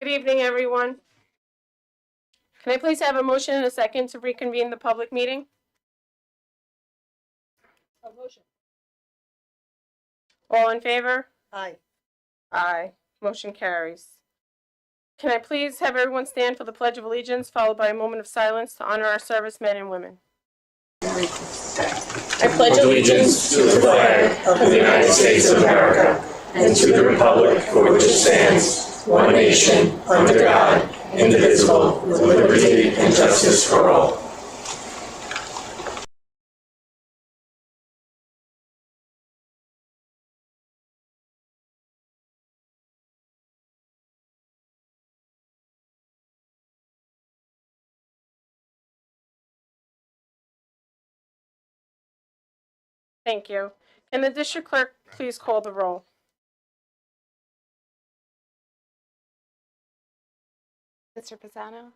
Good evening, everyone. Can I please have a motion and a second to reconvene the public meeting? A motion. All in favor? Aye. Aye. Motion carries. Can I please have everyone stand for the Pledge of Allegiance, followed by a moment of silence to honor our servicemen and women? I pledge allegiance to the flag of the United States of America and to the republic for which it stands, one nation, under God, indivisible, with liberty and justice for all. Thank you. Can the district clerk please call the roll? Mr. Pisano?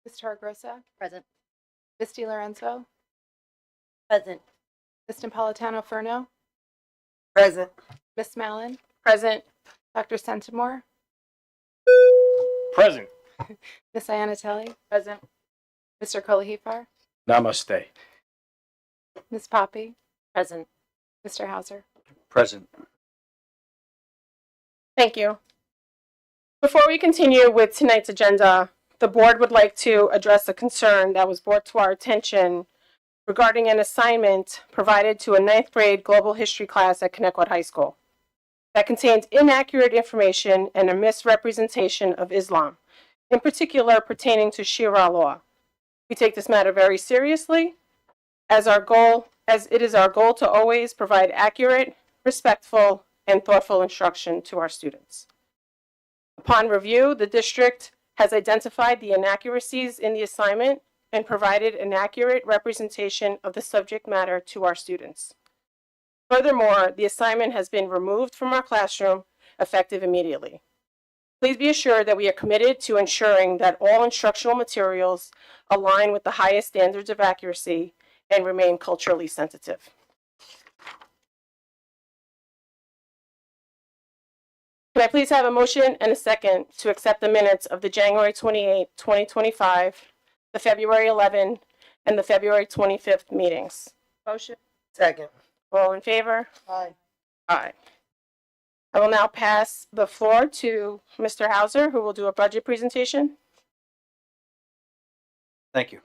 Ms. Torregrossa? Present. Ms. DiLorenzo? Present. Ms. Napolitano-Furno? Present. Ms. Mallon? Present. Dr. Centimore? Present. Ms. Iannatelli? Present. Mr. Kolahifar? Namaste. Ms. Poppy? Present. Mr. Hauser? Present. Thank you. Before we continue with tonight's agenda, the board would like to address a concern that was brought to our attention regarding an assignment provided to a 9th grade global history class at Connecticut High School that contained inaccurate information and a misrepresentation of Islam, in particular pertaining to Sharia law. We take this matter very seriously, as it is our goal to always provide accurate, respectful, and thoughtful instruction to our students. Upon review, the district has identified the inaccuracies in the assignment and provided an accurate representation of the subject matter to our students. Furthermore, the assignment has been removed from our classroom effective immediately. Please be assured that we are committed to ensuring that all instructional materials align with the highest standards of accuracy and remain culturally sensitive. Can I please have a motion and a second to accept the minutes of the January 28, 2025, the February 11, and the February 25th meetings? Motion. Second. All in favor? Aye. Aye. I will now pass the floor to Mr. Hauser, who will do a budget presentation. Thank you.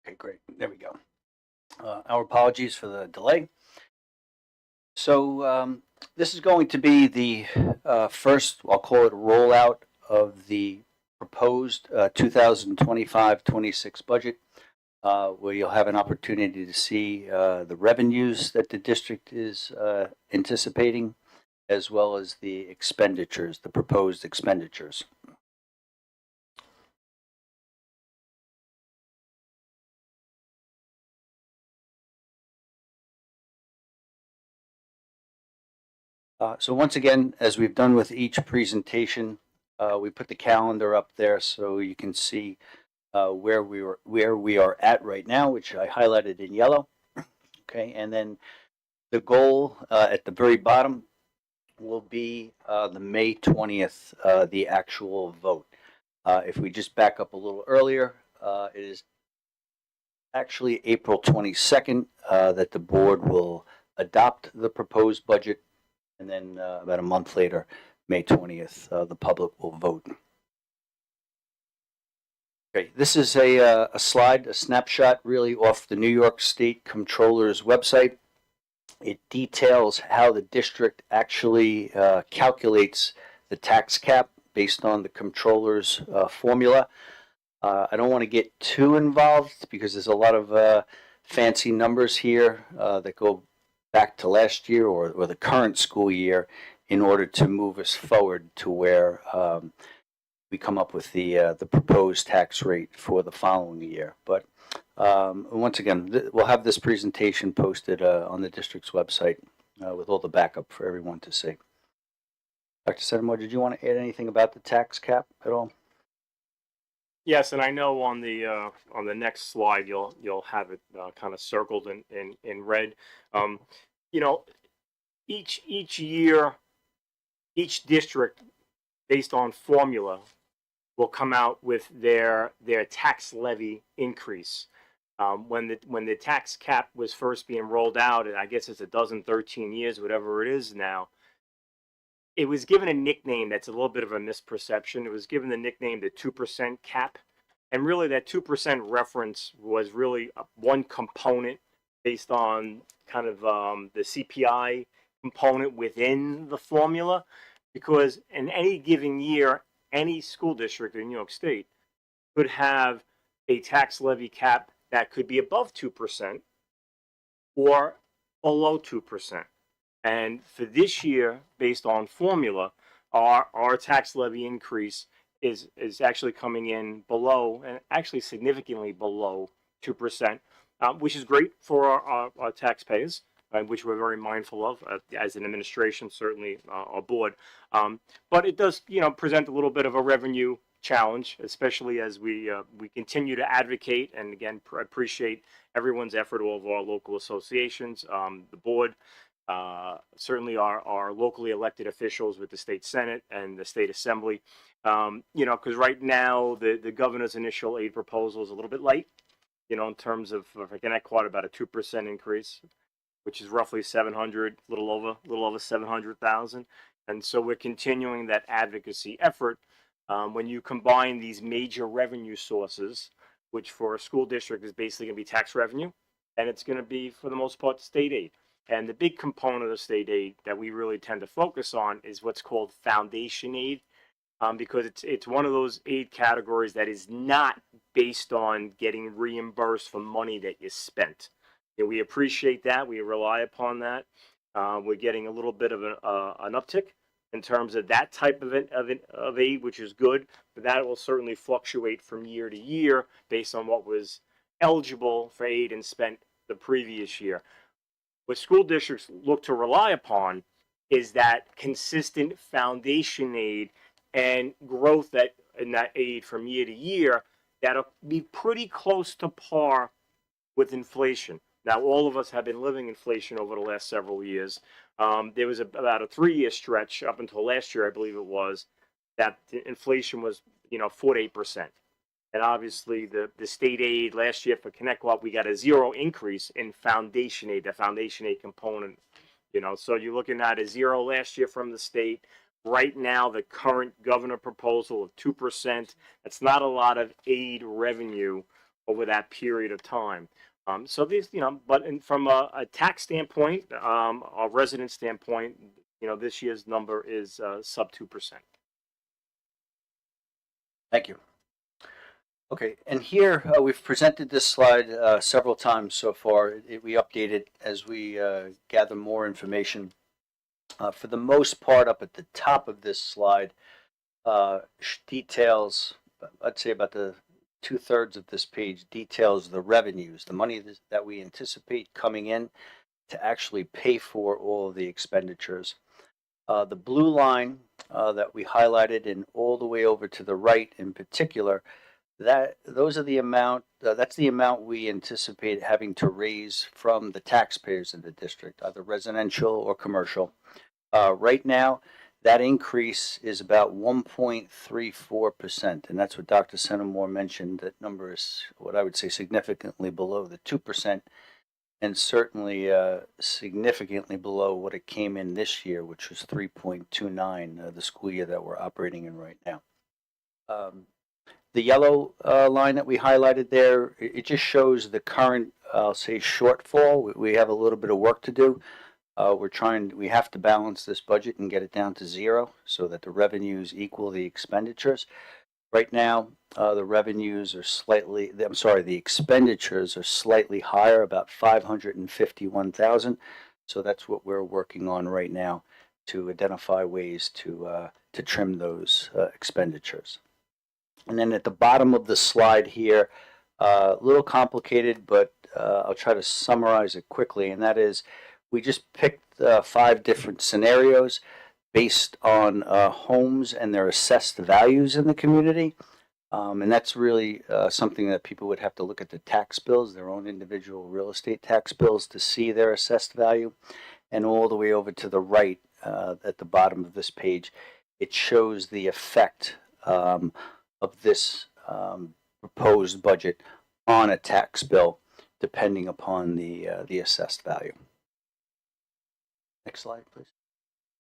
Okay, great. There we go. Our apologies for the delay. So this is going to be the first, I'll call it a rollout of the proposed 2025-26 budget, where you'll have an opportunity to see the revenues that the district is anticipating, as well as the expenditures, the proposed expenditures. So once again, as we've done with each presentation, we put the calendar up there so you can see where we are at right now, which I highlighted in yellow. Okay, and then the goal at the very bottom will be the May 20th, the actual vote. If we just back up a little earlier, it is actually April 22nd, that the board will adopt the proposed budget. And then about a month later, May 20th, the public will vote. Okay, this is a slide, a snapshot really off the New York State Comptroller's website. It details how the district actually calculates the tax cap based on the Comptroller's formula. I don't want to get too involved because there's a lot of fancy numbers here that go back to last year or the current school year in order to move us forward to where we come up with the proposed tax rate for the following year. But once again, we'll have this presentation posted on the district's website with all the backup for everyone to see. Dr. Sedamore, did you want to add anything about the tax cap at all? Yes, and I know on the next slide you'll have it kind of circled in red. You know, each year, each district, based on formula, will come out with their tax levy increase. When the tax cap was first being rolled out, and I guess it's 13 years, whatever it is now, it was given a nickname that's a little bit of a misperception. It was given the nickname the 2% cap. And really that 2% reference was really one component based on kind of the CPI component within the formula. Because in any given year, any school district in New York State could have a tax levy cap that could be above 2% or below 2%. And for this year, based on formula, our tax levy increase is actually coming in below, and actually significantly below 2%, which is great for our taxpayers, which we're very mindful of as an administration, certainly our board. But it does, present a little bit of a revenue challenge, especially as we continue to advocate. And again, appreciate everyone's effort, all of our local associations, the board. Certainly our locally elected officials with the state senate and the state assembly, because right now the governor's initial aid proposal is a little bit light, in terms of, if I can quote, about a 2% increase, which is roughly 700, little over 700,000. And so we're continuing that advocacy effort. When you combine these major revenue sources, which for a school district is basically going to be tax revenue, and it's going to be, for the most part, state aid. And the big component of state aid that we really tend to focus on is what's called foundation aid, because it's one of those aid categories that is not based on getting reimbursed for money that you spent. And we appreciate that. We rely upon that. We're getting a little bit of an uptick in terms of that type of aid, which is good. But that will certainly fluctuate from year to year based on what was eligible for aid and spent the previous year. What school districts look to rely upon is that consistent foundation aid and growth in that aid from year to year that'll be pretty close to par with inflation. Now, all of us have been living inflation over the last several years. There was about a 3-year stretch up until last year, I believe it was, that the inflation was 4 to 8%. And obviously, the state aid last year for ConnectWAP, we got a 0 increase in foundation aid, the foundation aid component. So you're looking at a 0 last year from the state. Right now, the current governor proposal of 2%, that's not a lot of aid revenue over that period of time. So these, but from a tax standpoint, a resident standpoint, this year's number is sub 2%. Thank you. Okay, and here we've presented this slide several times so far. We update it as we gather more information. For the most part, up at the top of this slide details, I'd say about the 2/3 of this page details the revenues, the money that we anticipate coming in to actually pay for all of the expenditures. The blue line that we highlighted and all the way over to the right in particular, those are the amount, that's the amount we anticipate having to raise from the taxpayers in the district, either residential or commercial. Right now, That increase is about 1.34%, and that's what Dr. Centimore mentioned. That number is what I would say significantly below the 2%, and certainly significantly below what it came in this year, which was 3.29, the school year that we're operating in right now. The yellow line that we highlighted there, it just shows the current, I'll say, shortfall. We have a little bit of work to do. We have to balance this budget and get it down to zero so that the revenues equal the expenditures. Right now, the expenditures are slightly higher, about 551,000. So that's what we're working on right now to identify ways to trim those expenditures. And then at the bottom of the slide here, a little complicated, but I'll try to summarize it quickly, and that is, we just picked 5 different scenarios based on homes and their assessed values in the community. And that's really something that people would have to look at the tax bills, their own individual real estate tax bills, to see their assessed value. And all the way over to the right at the bottom of this page, it shows the effect of this proposed budget on a tax bill, depending upon the assessed value. Next slide, please.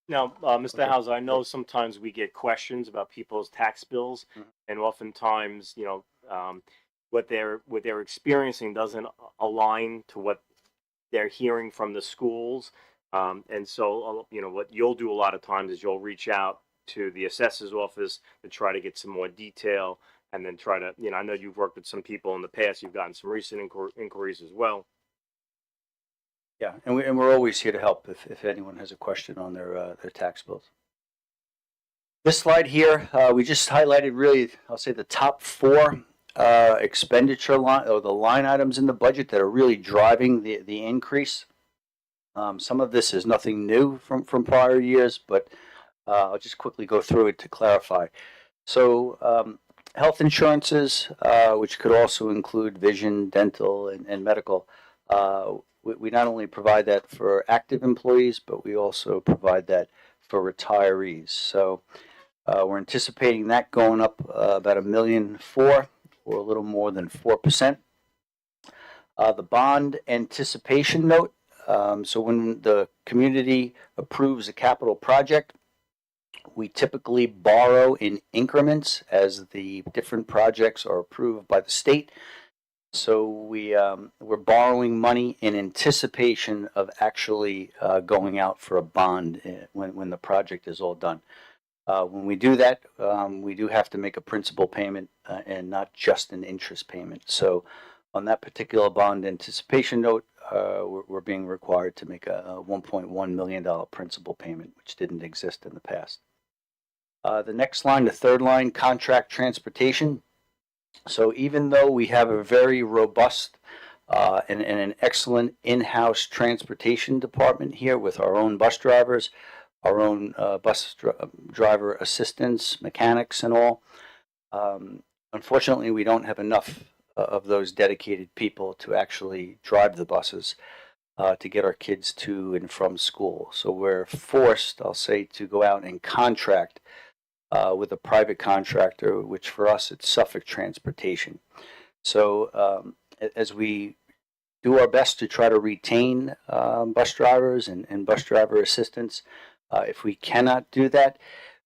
Now, Mr. Okay. Hauser, I know sometimes we get questions about people's tax bills, and oftentimes, what they're experiencing doesn't align to what they're hearing from the schools. And so, what you'll do a lot of times is you'll reach out to the assessor's office to try to get some more detail, and then try to, I know you've worked with some people in the past. You've gotten some recent inquiries as well. Yeah, and we're always here to help if anyone has a question on their tax bills. This slide here, we just highlighted really, I'll say, the top 4 expenditure line, or the line items in the budget that are really driving the increase. Some of this is nothing new from prior years, but I'll just quickly go through it to clarify. So health insurances, which could also include vision, dental, and medical, we not only provide that for active employees, but we also provide that for retirees. So we're anticipating that going up about $1.4 million, or a little more than 4%. The bond anticipation note, so when the community approves a capital project, we typically borrow in increments as the different projects are approved by the state. So we're borrowing money in anticipation of actually going out for a bond when the project is all done. When we do that, we do have to make a principal payment and not just an interest payment. So on that particular bond anticipation note, we're being required to make a $1.1 million principal payment, which didn't exist in the past. The next line, the third line, contract transportation. So even though we have a very robust and an excellent in-house transportation department here with our own bus drivers, our own driver assistants, mechanics, and all, unfortunately, we don't have enough of those dedicated people to actually drive the buses to get our kids to and from school. So we're forced, I'll say, to go out and contract with a private contractor, which for us, it's Suffolk Transportation. So as we do our best to try to retain bus drivers and bus driver assistants, if we cannot do that,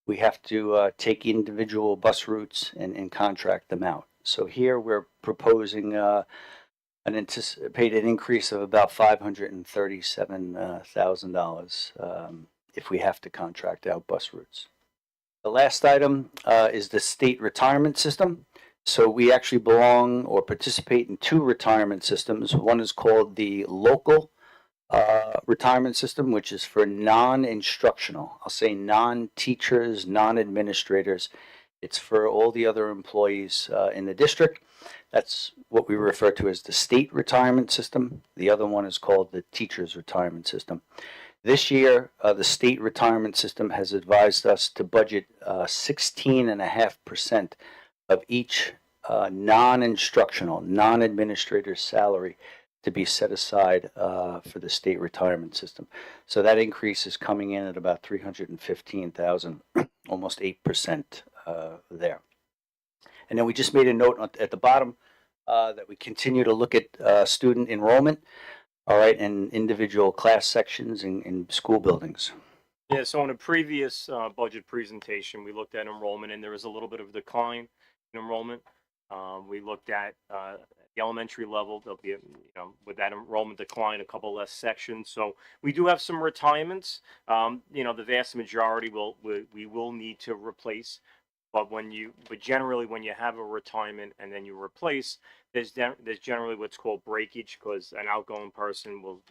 we have to take individual bus routes and contract them out. So here we're proposing an anticipated increase of about $537,000 if we have to contract out bus routes. The last item is the state retirement system. So we actually belong or participate in 2 retirement systems. One is called the local retirement system, which is for non-instructional. I'll say non-teachers, non-administrators. It's for all the other employees in the district. That's what we refer to as the state retirement system. The other one is called the teachers retirement system. This year, the state retirement system has advised us to budget 16.5% of each non-instructional, non-administrator salary to be set aside for the state retirement system. So that increase is coming in at about 315,000, almost 8% there. And then we just made a note at the bottom that we continue to look at student enrollment, all right, and individual class sections in school buildings. Yeah, so in a previous budget presentation, we looked at enrollment, and there was a little bit of a decline in enrollment. We looked at the elementary level, there'll be, with that enrollment decline, a couple less sections. So we do have some retirements. The vast majority we will need to replace. But generally when you have a retirement and then you replace, there's generally what's called breakage, because an outgoing person will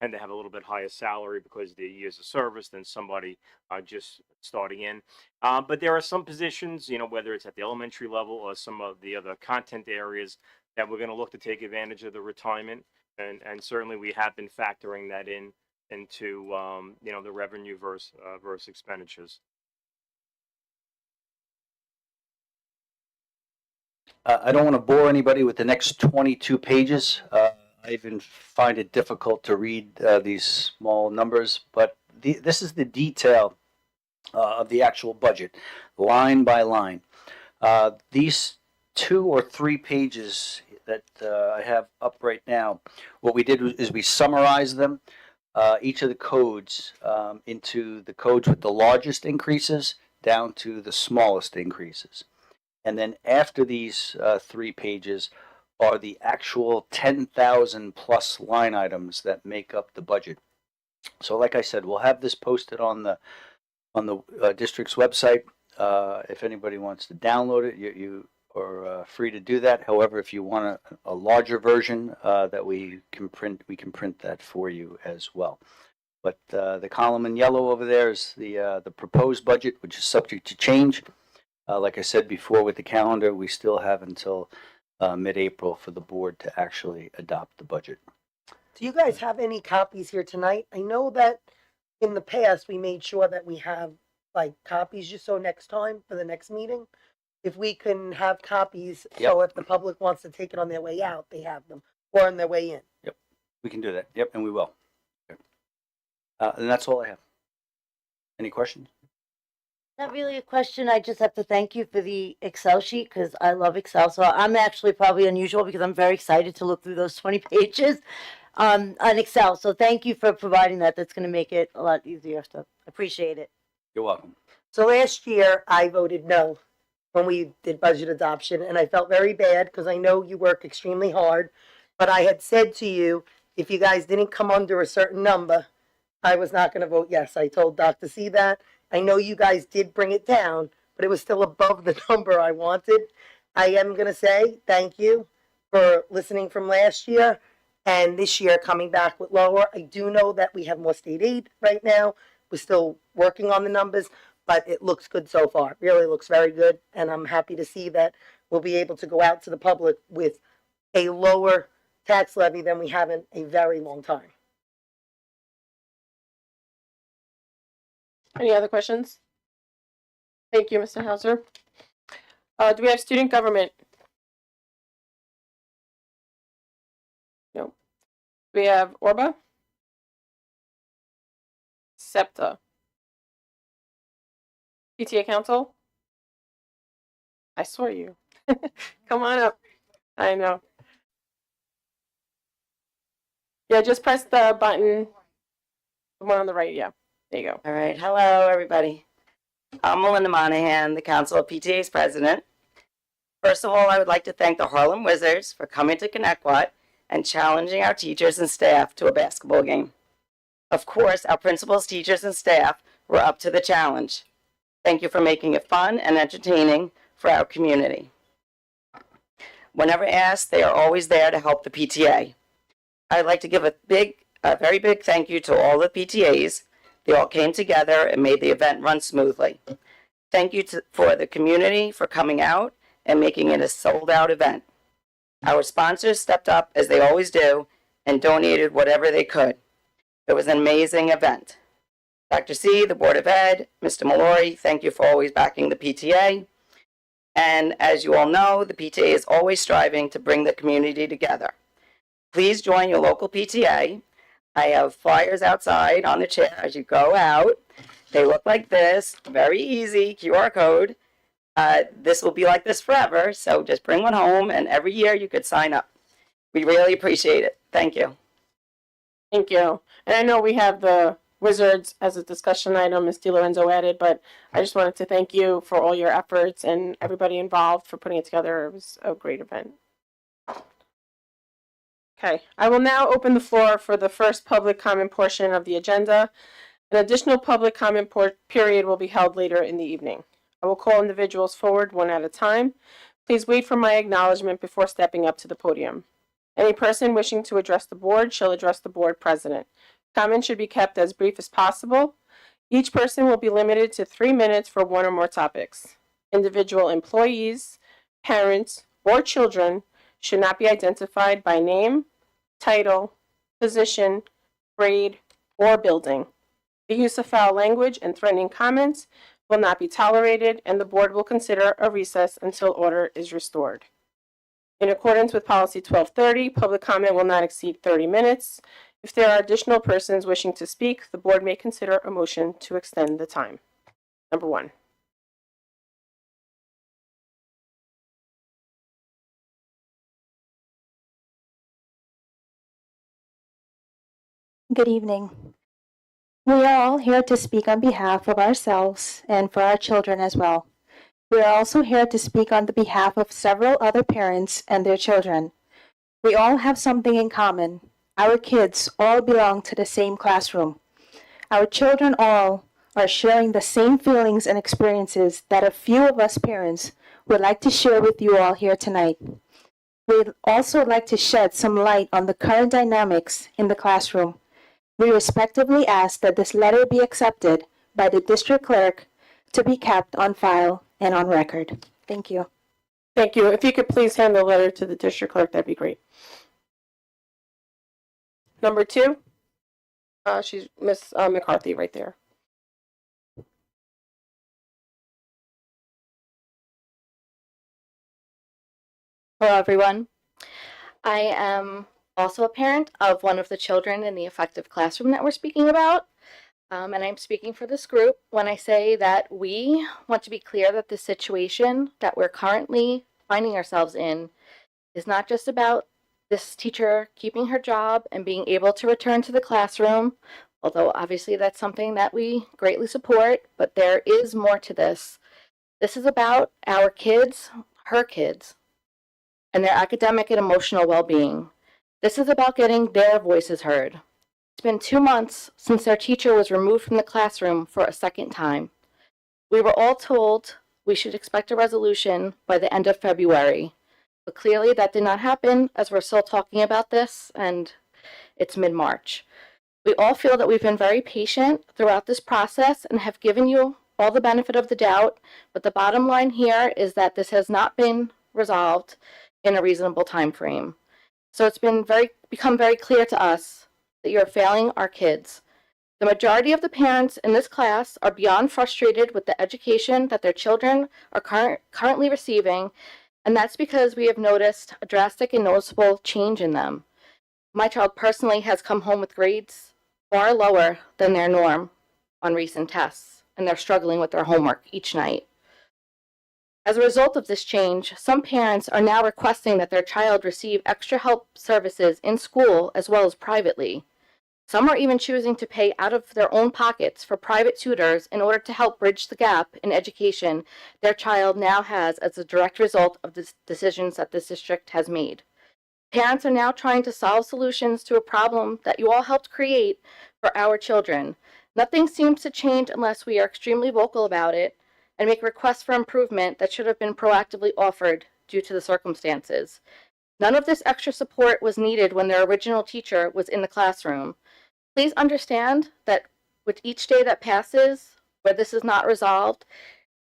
tend to have a little bit higher salary because of the years of service than somebody just starting in. But there are some positions, whether it's at the elementary level or some of the other content areas, that we're going to look to take advantage of the retirement. And certainly we have been factoring that into the revenue versus expenditures. I don't want to bore anybody with the next 22 pages. I even find it difficult to read these small numbers, but this is the detail of the actual budget, line by line. These 2 or 3 pages that I have up right now, what we did is we summarized them, each of the codes, into the codes with the largest increases down to the smallest increases. And then after these 3 pages are the actual 10,000 plus line items that make up the budget. So like I said, we'll have this posted on the district's website. If anybody wants to download it, you are free to do that. However, if you want a larger version that we can print that for you as well. But the column in yellow over there is the proposed budget, which is subject to change. Like I said before, with the calendar, we still have until mid-April for the board to actually adopt the budget. Do you guys have any copies here tonight? I know that in the past, we made sure that we have like copies just so next time for the next meeting. If we can have copies, so if the public wants to take it on their way out, they have them, or on their way in. Yep, we can do that. Yep, and we will. Okay. And that's all I have. Any questions? Not really a question. I just have to thank you for the Excel sheet because I love Excel. So I'm actually probably unusual because I'm very excited to look through those 20 pages on Excel. So thank you for providing that. That's going to make it a lot easier. So appreciate it. You're welcome. So last year, I voted no when we did budget adoption, and I felt very bad because I know you work extremely hard. But I had said to you, if you guys didn't come under a certain number, I was not going to vote yes. I told Dr. C that. I know you guys did bring it down, but it was still above the number I wanted. I am going to say thank you for listening from last year and this year coming back with lower. I do know that we have more state aid right now. We're still working on the numbers, but it looks good so far. It really looks very good, and I'm happy to see that we'll be able to go out to the public with a lower tax levy than we have in a very long time. Any other questions? Thank you, Mr. Hauser. Do we have student government? No. Do we have Orba? SEPTA? PTA Council? I saw you. Come on up. I know. Yeah, just press the button. The one on the right, yeah. There you go. All right. Hello, everybody. I'm Melinda Monahan, the Council of PTA's president. First of all, I would like to thank the Harlem Wizards for coming to Connecticut and challenging our teachers and staff to a basketball game. Of course, our principals, teachers, and staff were up to the challenge. Thank you for making it fun and entertaining for our community. Whenever asked, they are always there to help the PTA. I'd like to give a very big thank you to all the PTAs. They all came together and made the event run smoothly. Thank you for the community for coming out and making it a sold-out event. Our sponsors stepped up, as they always do, and donated whatever they could. It was an amazing event. Dr. C, the Board of Ed, Mr. Mallory, thank you for always backing the PTA. And as you all know, the PTA is always striving to bring the community together. Please join your local PTA. I have flyers outside on the chair as you go out. They look like this, very easy, QR code. This will be like this forever, so just bring one home, and every year you could sign up. We really appreciate it. Thank you. Thank you. And I know we have the Wizards as a discussion item, Ms. DiLorenzo added, but I just wanted to thank you for all your efforts and everybody involved for putting it together. It was a great event. Okay, I will now open the floor for the first public comment portion of the agenda. An additional public comment period will be held later in the evening. I will call individuals forward one at a time. Please wait for my acknowledgement before stepping up to the podium. Any person wishing to address the board shall address the board president. Comments should be kept as brief as possible. Each person will be limited to 3 minutes for one or more topics. Individual employees, parents, or children should not be identified by name, title, position, grade, or building. The use of foul language and threatening comments will not be tolerated, and the board will consider a recess until order is restored. In accordance with policy 1230, public comment will not exceed 30 minutes. If there are additional persons wishing to speak, the board may consider a motion to extend the time. Number 1. Good evening. We are all here to speak on behalf of ourselves and for our children as well. We are also here to speak on the behalf of several other parents and their children. We all have something in common. Our kids all belong to the same classroom. Our children all are sharing the same feelings and experiences that a few of us parents would like to share with you all here tonight. We'd also like to shed some light on the current dynamics in the classroom. We respectively ask that this letter be accepted by the district clerk to be kept on file and on record. Thank you. Thank you. If you could please hand the letter to the district clerk, that'd be great. Number 2, she's Miss McCarthy right there. Hello, everyone. I am also a parent of one of the children in the affective classroom that we're speaking about. And I'm speaking for this group when I say that we want to be clear that the situation that we're currently finding ourselves in is not just about this teacher keeping her job and being able to return to the classroom, although obviously that's something that we greatly support, but there is more to this. This is about our kids, her kids, and their academic and emotional well-being. This is about getting their voices heard. It's been 2 months since their teacher was removed from the classroom for a second time. We were all told we should expect a resolution by the end of February, but clearly that did not happen as we're still talking about this and it's mid-March. We all feel that we've been very patient throughout this process and have given you all the benefit of the doubt, but the bottom line here is that this has not been resolved in a reasonable time frame. So it's become very clear to us that you're failing our kids. The majority of the parents in this class are beyond frustrated with the education that their children are currently receiving, and that's because we have noticed a drastic and noticeable change in them. My child personally has come home with grades far lower than their norm on recent tests, and they're struggling with their homework each night. As a result of this change, some parents are now requesting that their child receive extra help services in school as well as privately. Some are even choosing to pay out of their own pockets for private tutors in order to help bridge the gap in education their child now has as a direct result of the decisions that this district has made. Parents are now trying to solve solutions to a problem that you all helped create for our children. Nothing seems to change unless we are extremely vocal about it and make requests for improvement that should have been proactively offered due to the circumstances. None of this extra support was needed when their original teacher was in the classroom. Please understand that with each day that passes where this is not resolved,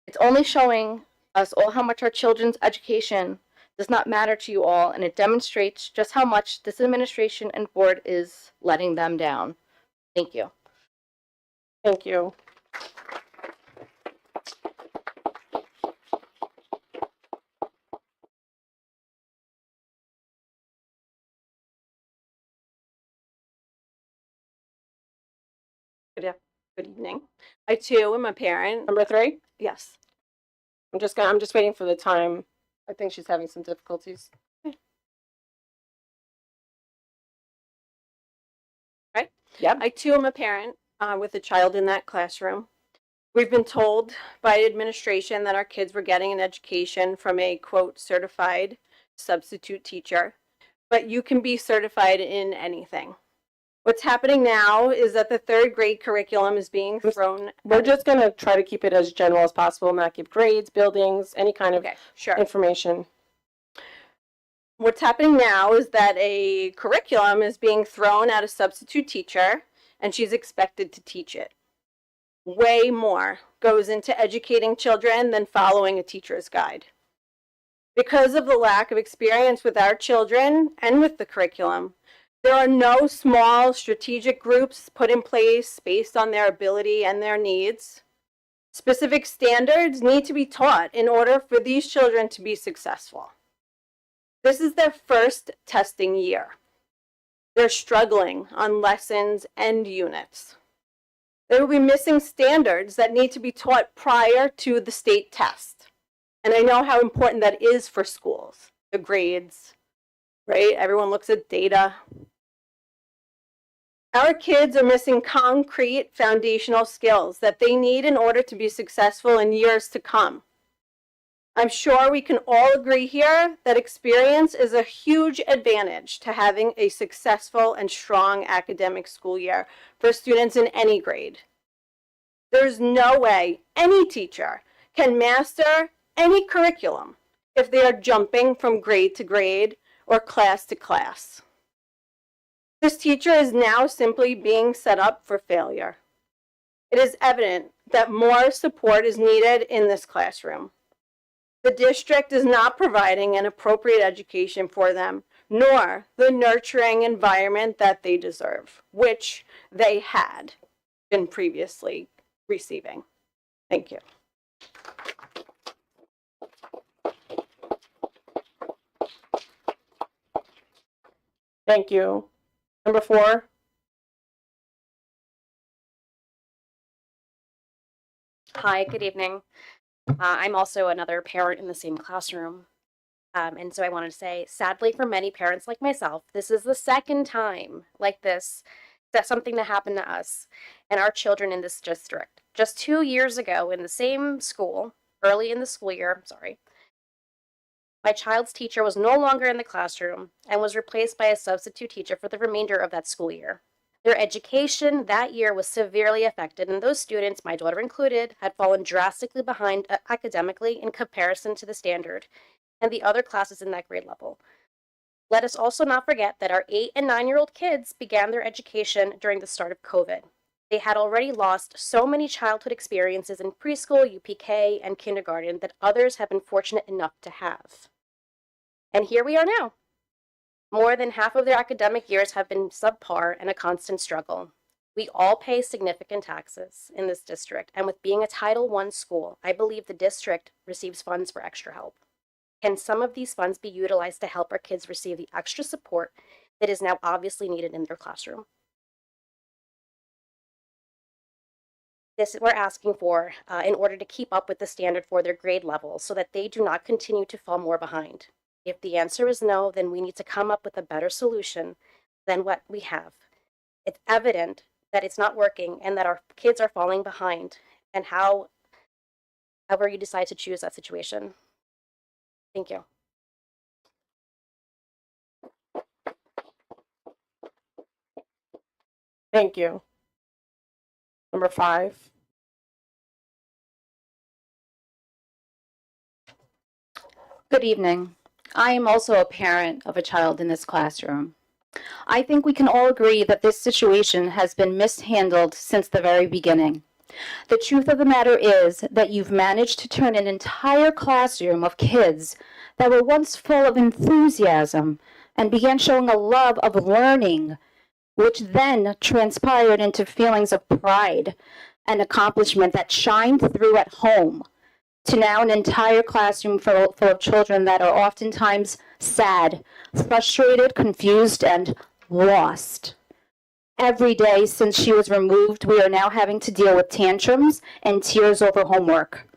it's only showing us all how much our children's education does not matter to you all, and it demonstrates just how much this administration and board is letting them down. Thank you. Thank you. evening. I too am a parent. Number 3? Yes. I'm just waiting for the time. I think she's having some difficulties. Right? Yep. I too am a parent with a child in that classroom. We've been told by administration that our kids were getting an education from a quote certified substitute teacher, but you can be certified in anything. What's happening now is that the 3rd grade curriculum is being thrown. We're just going to try to keep it as general as possible, not give grades, buildings, any kind of Okay, sure. information. What's happening now is that a curriculum is being thrown at a substitute teacher and she's expected to teach it. Way more goes into educating children than following a teacher's guide. Because of the lack of experience with our children and with the curriculum, there are no small strategic groups put in place based on their ability and their needs. Specific standards need to be taught in order for these children to be successful. This is their first testing year. They're struggling on lessons and units. They will be missing standards that need to be taught prior to the state test. And I know how important that is for schools, the grades, right? Everyone looks at data. Our kids are missing concrete foundational skills that they need in order to be successful in years to come. I'm sure we can all agree here that experience is a huge advantage to having a successful and strong academic school year for students in any grade. There's no way any teacher can master any curriculum if they are jumping from grade to grade or class to class. This teacher is now simply being set up for failure. It is evident that more support is needed in this classroom. The district is not providing an appropriate education for them, nor the nurturing environment that they deserve, which they had been previously receiving. Thank you. Thank you. Number 4? Hi, good evening. I'm also another parent in the same classroom. And so I wanted to say, sadly, for many parents like myself, this is the second time like this, that something that happened to us and our children in this district. Just 2 years ago in the same school, early in the school year, my child's teacher was no longer in the classroom and was replaced by a substitute teacher for the remainder of that school year. Their education that year was severely affected, and those students, my daughter included, had fallen drastically behind academically in comparison to the standard and the other classes in that grade level. Let us also not forget that our 8 and 9-year-old kids began their education during the start of COVID. They had already lost so many childhood experiences in preschool, UPK, and kindergarten that others have been fortunate enough to have. And here we are now. More than half of their academic years have been subpar and a constant struggle. We all pay significant taxes in this district, and with being a Title I school, I believe the district receives funds for extra help. Can some of these funds be utilized to help our kids receive the extra support that is now obviously needed in their classroom? This we're asking for in order to keep up with the standard for their grade level so that they do not continue to fall more behind. If the answer is no, then we need to come up with a better solution than what we have. It's evident that it's not working and that our kids are falling behind, and however you decide to choose that situation. Thank you. Thank you. Number 5. Good evening. I am also a parent of a child in this classroom. I think we can all agree that this situation has been mishandled since the very beginning. The truth of the matter is that you've managed to turn an entire classroom of kids that were once full of enthusiasm and began showing a love of learning, which then transpired into feelings of pride and accomplishment that shined through at home, to now an entire classroom full of children that are oftentimes sad, frustrated, confused, and lost. Every day since she was removed, we are now having to deal with tantrums and tears over homework.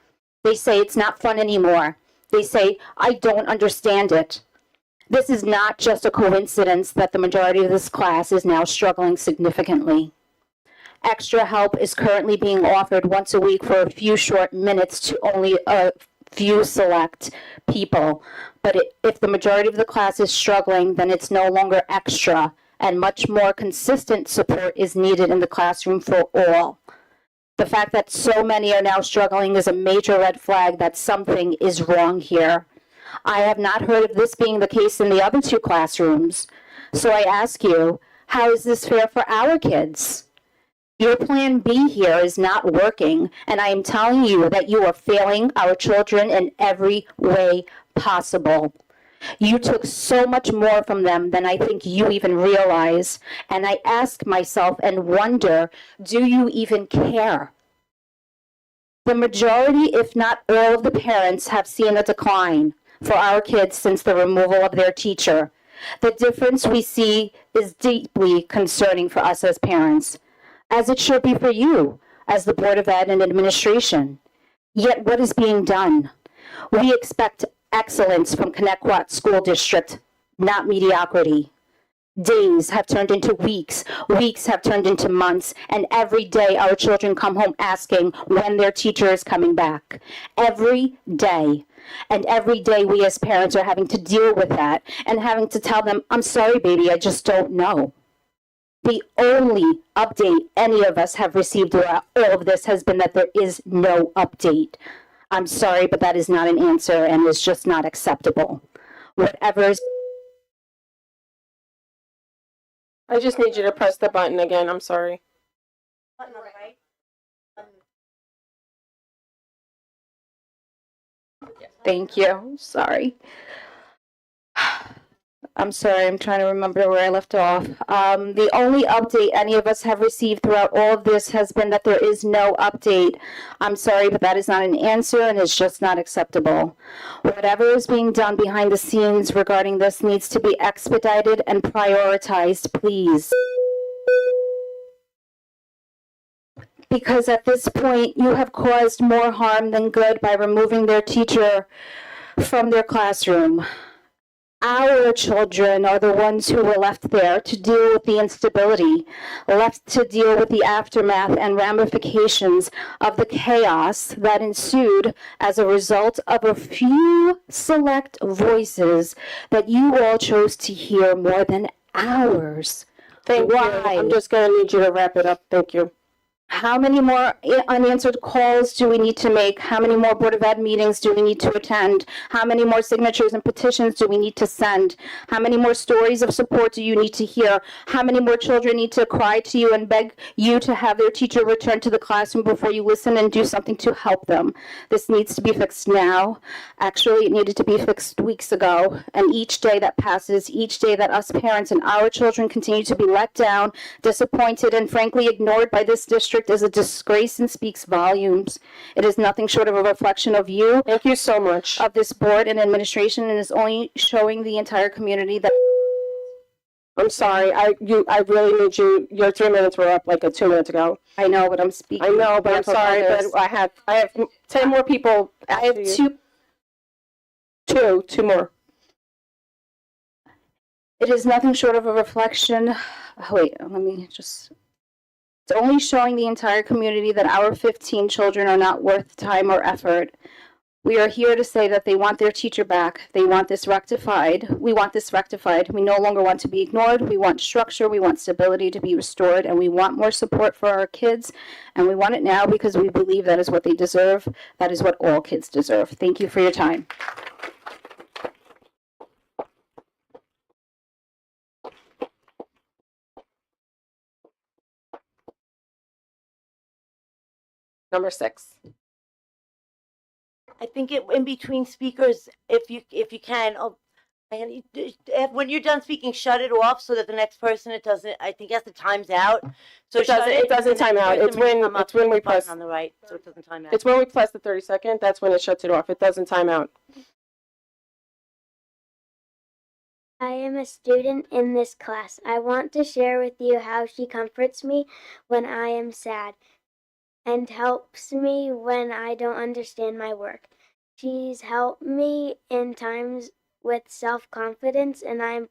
They say it's not fun anymore. They say, I don't understand it. This is not just a coincidence that the majority of this class is now struggling significantly. Extra help is currently being offered once a week for a few short minutes to only a few select people. But if the majority of the class is struggling, then it's no longer extra, and much more consistent support is needed in the classroom for all. The fact that so many are now struggling is a major red flag that something is wrong here. I have not heard of this being the case in the other two classrooms. So I ask you, how is this fair for our kids? Your plan B here is not working, and I am telling you that you are failing our children in every way possible. You took so much more from them than I think you even realize, and I ask myself and wonder, do you even care? The majority, if not all of the parents have seen a decline for our kids since the removal of their teacher. The difference we see is deeply concerning for us as parents, as it should be for you as the Board of Ed and administration. Yet what is being done? We expect excellence from Connecticut School District, not mediocrity. Days have turned into weeks, weeks have turned into months, and every day our children come home asking when their teacher is coming back. Every day. And every day we as parents are having to deal with that and having to tell them, I'm sorry, baby, I just don't know. The only update any of us have received throughout all of this has been that there is no update. I'm sorry, but that is not an answer and is just not acceptable. Whatever is. I just need you to press the button again. I'm sorry. Thank you. Sorry. I'm sorry, I'm trying to remember where I left off. The only update any of us have received throughout all of this has been that there is no update. I'm sorry, but that is not an answer and it's just not acceptable. Whatever is being done behind the scenes regarding this needs to be expedited and prioritized, please. Because at this point, you have caused more harm than good by removing their teacher from their classroom. Our children are the ones who were left there to deal with the instability, left to deal with the aftermath and ramifications of the chaos that ensued as a result of a few select voices that you all chose to hear more than ours. Thank Why? you. I'm just going to need you to wrap it up. Thank you. How many more unanswered calls do we need to make? How many more Board of Ed meetings do we need to attend? How many more signatures and petitions do we need to send? How many more stories of support do you need to hear? How many more children need to cry to you and beg you to have their teacher return to the classroom before you listen and do something to help them? This needs to be fixed now. Actually, it needed to be fixed weeks ago. And each day that passes, each day that us parents and our children continue to be let down, disappointed, and frankly ignored by this district is a disgrace and speaks volumes. It is nothing short of a reflection of you. Thank you so much. Of this board and administration, and is only showing the entire community that. I'm sorry. I really need you. Your 3 minutes were up like 2 minutes ago. I know, but I'm speaking. I know, but I'm sorry. But I have 10 more people. I have two more. It is nothing short of a reflection. Oh, wait, let me just. It's only showing the entire community that our 15 children are not worth time or effort. We are here to say that they want their teacher back. They want this rectified. We want this rectified. We no longer want to be ignored. We want structure. We want stability to be restored. And we want more support for our kids. And we want it now because we believe that is what they deserve. That is what all kids deserve. Thank you for your time. Number 6. I think in between speakers, if you can, and when you're done speaking, shut it off so that the next person I think has to times out. So It doesn't time out. It's when we press on the right, so it doesn't time out. It's when we press the 30-second. That's when it shuts it off. It doesn't time out. I am a student in this class. I want to share with you how she comforts me when I am sad and helps me when I don't understand my work. She's helped me in times with self-confidence, and I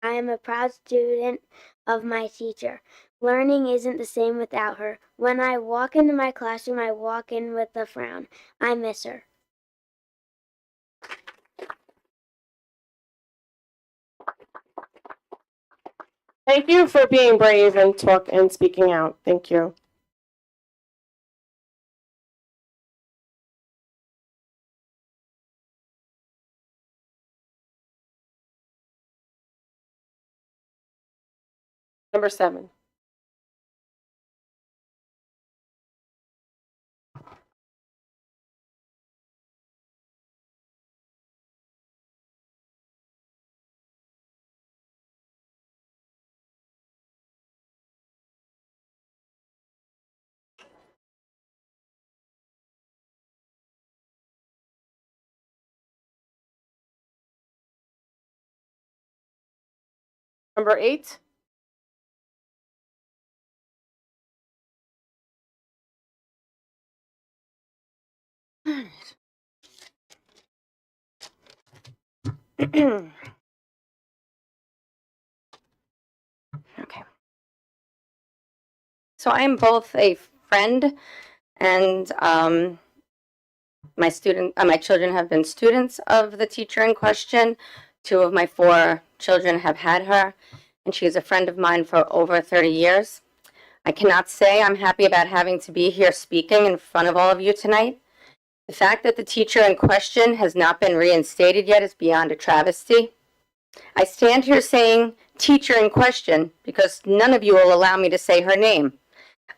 am a proud student of my teacher. Learning isn't the same without her. When I walk into my classroom, I walk in with a frown. I miss her. Thank you for being brave and speaking out. Thank you. Number 7. Number 8. Okay. So I'm both a friend and my children have been students of the teacher in question. 2 of my 4 children have had her, and she is a friend of mine for over 30 years. I cannot say I'm happy about having to be here speaking in front of all of you tonight. The fact that the teacher in question has not been reinstated yet is beyond a travesty. I stand here saying teacher in question because none of you will allow me to say her name.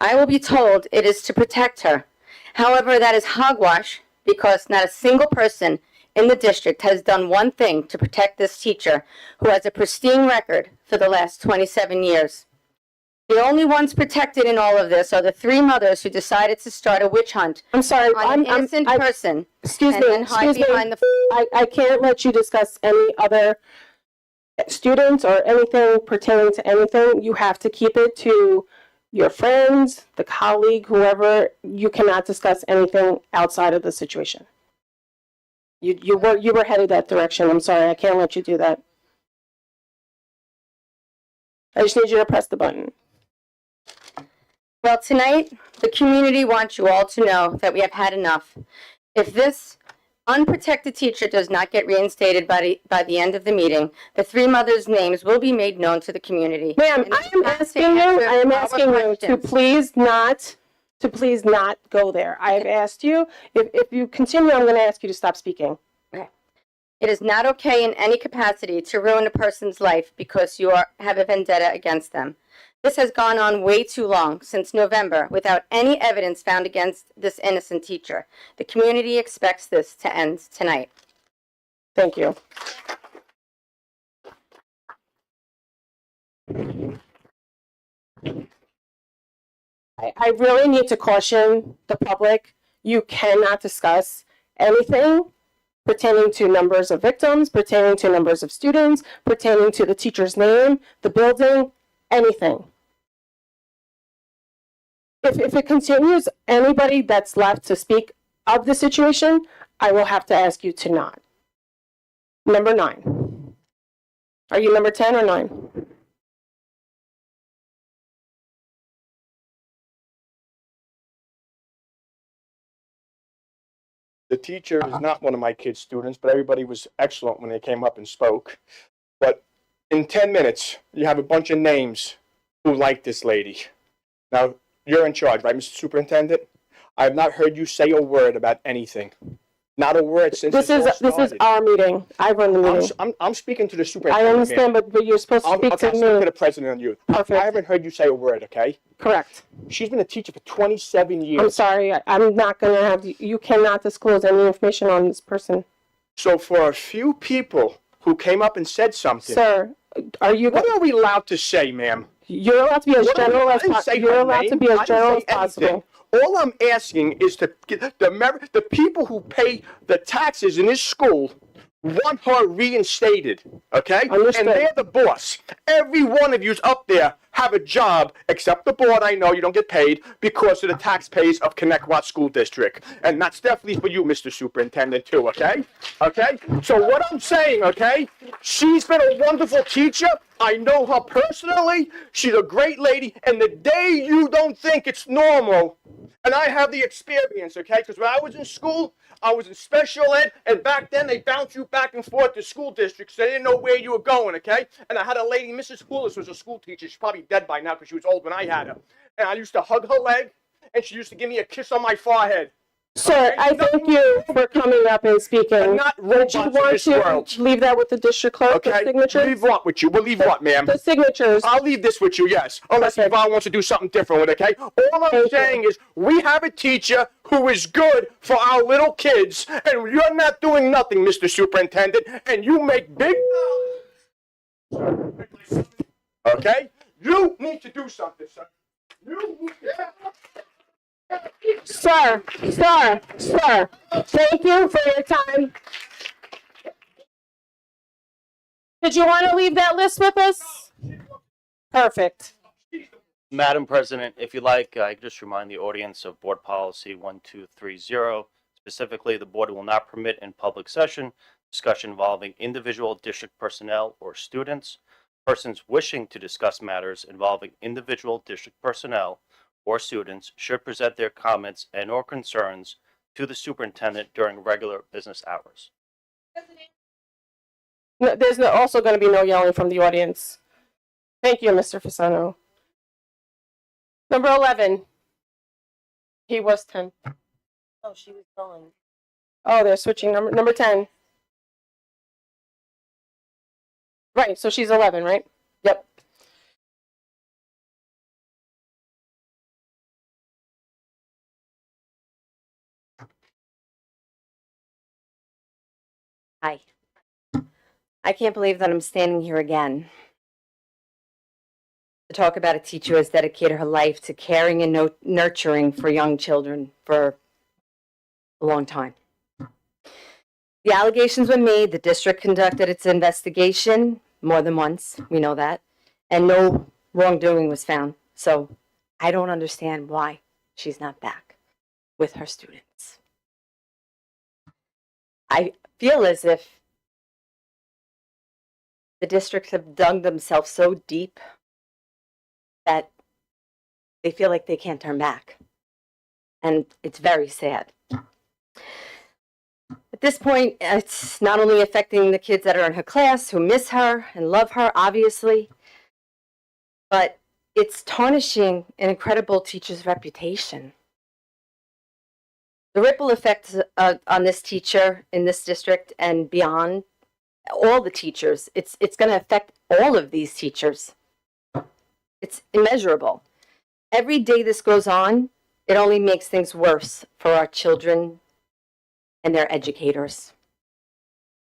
I will be told it is to protect her. However, that is hogwash because not a single person in the district has done one thing to protect this teacher who has a pristine record for the last 27 years. The only ones protected in all of this are the 3 mothers who decided to start a witch hunt. I'm sorry. On an innocent person. Excuse and me. then hide Excuse me. behind the I can't let you discuss any other students or anything pertaining to anything. You have to keep it to your friends, the colleague, whoever. You cannot discuss anything outside of the situation. You were headed that direction. I'm sorry. I can't let you do that. I just need you to press the button. Well, tonight, the community wants you all to know that we have had enough. If this unprotected teacher does not get reinstated by the end of the meeting, the 3 mothers' names will be made known to the community. Ma'am, I am asking you to please not go there. I have asked you. If you continue, I'm going to ask you to stop speaking. Okay. It is not okay in any capacity to ruin a person's life because you have a vendetta against them. This has gone on way too long, since November, without any evidence found against this innocent teacher. The community expects this to end tonight. Thank you. I really need to caution the public. You cannot discuss anything pertaining to numbers of victims, pertaining to numbers of students, pertaining to the teacher's name, the building, anything. If it continues, anybody that's left to speak of the situation, I will have to ask you to not. Number 9. Are you number 10 or 9? The teacher is not one of my kids' students, but everybody was excellent when they came up and spoke. But in 10 minutes, you have a bunch of names who like this lady. Now, you're in charge, right, Mr. Superintendent? I have not heard you say a word about anything. Not a word since this is our meeting. I run the meeting. I'm speaking to the I superintendent. understand, but you're supposed to speak okay, to I'm me. speaking to the president of youth. Perfect. I haven't heard you say a word, okay? Correct. She's been a teacher for 27 years. I'm sorry. I'm not going to have you cannot disclose any information on this person. So for a few people who came up and said something. Sir, are you? What are we allowed to say, ma'am? You're allowed to be as general as possible. You're allowed to be as general as possible. All I'm asking is to get the people who pay the taxes in this school want her reinstated, okay? Understood. And they're the boss. Every one of yous up there have a job, except the board. I know you don't get paid because of the taxpayers of Connecticut School District. And that's definitely for you, Mr. Superintendent, too, okay? Okay? So what I'm saying, okay, she's been a wonderful teacher. I know her personally. She's a great lady. And the day you don't think it's normal, and I have the experience, okay, because when I was in school, I was in special ed, and back then they bounced you back and forth to school districts. They didn't know where you were going, okay? And I had a lady, Mrs. Houlis, was a school teacher. She's probably dead by now because she was old when I had her. And I used to hug her leg, and she used to give me a kiss on my forehead. Sir, I thank you for coming up and speaking. I'm not Would robots you in want this world. to leave that with the district clerk, the Okay, signatures? leave what with you? We'll leave what, ma'am? The signatures. I'll leave this with you, yes. Unless Yvonne wants to do something different with it, okay? All I'm saying is we have a teacher who is good for our little kids, and you're not doing nothing, Mr. Superintendent, and you make big dollars. Okay? You need to do something, sir. You need Sir, thank you for your time. Did you want to leave that list with us? Perfect. Madam President, if you like, I just remind the audience of Board Policy 1230. Specifically, the board will not permit in public session discussion involving individual district personnel or students. Persons wishing to discuss matters involving individual district personnel or students should present their comments and or concerns to the superintendent during regular business hours. No, there's also going to be no yelling from the audience. Thank you, Mr. Fasano. Number 11. He was 10. Oh, she was going. Oh, they're switching number 10. Right, so she's 11, right? Yep. Hi. I can't believe that I'm standing here again to talk about a teacher who has dedicated her life to caring and nurturing for young children for a long time. The allegations were made, the district conducted its investigation more than once, we know that, and no wrongdoing was found. So I don't understand why she's not back with her students. I feel as if the districts have dug themselves so deep that they feel like they can't turn back. And it's very sad. At this point, it's not only affecting the kids that are in her class who miss her and love her, obviously, but it's tarnishing an incredible teacher's reputation. The ripple effects on this teacher in this district and beyond, all the teachers, it's going to affect all of these teachers. It's immeasurable. Every day this goes on, it only makes things worse for our children and their educators.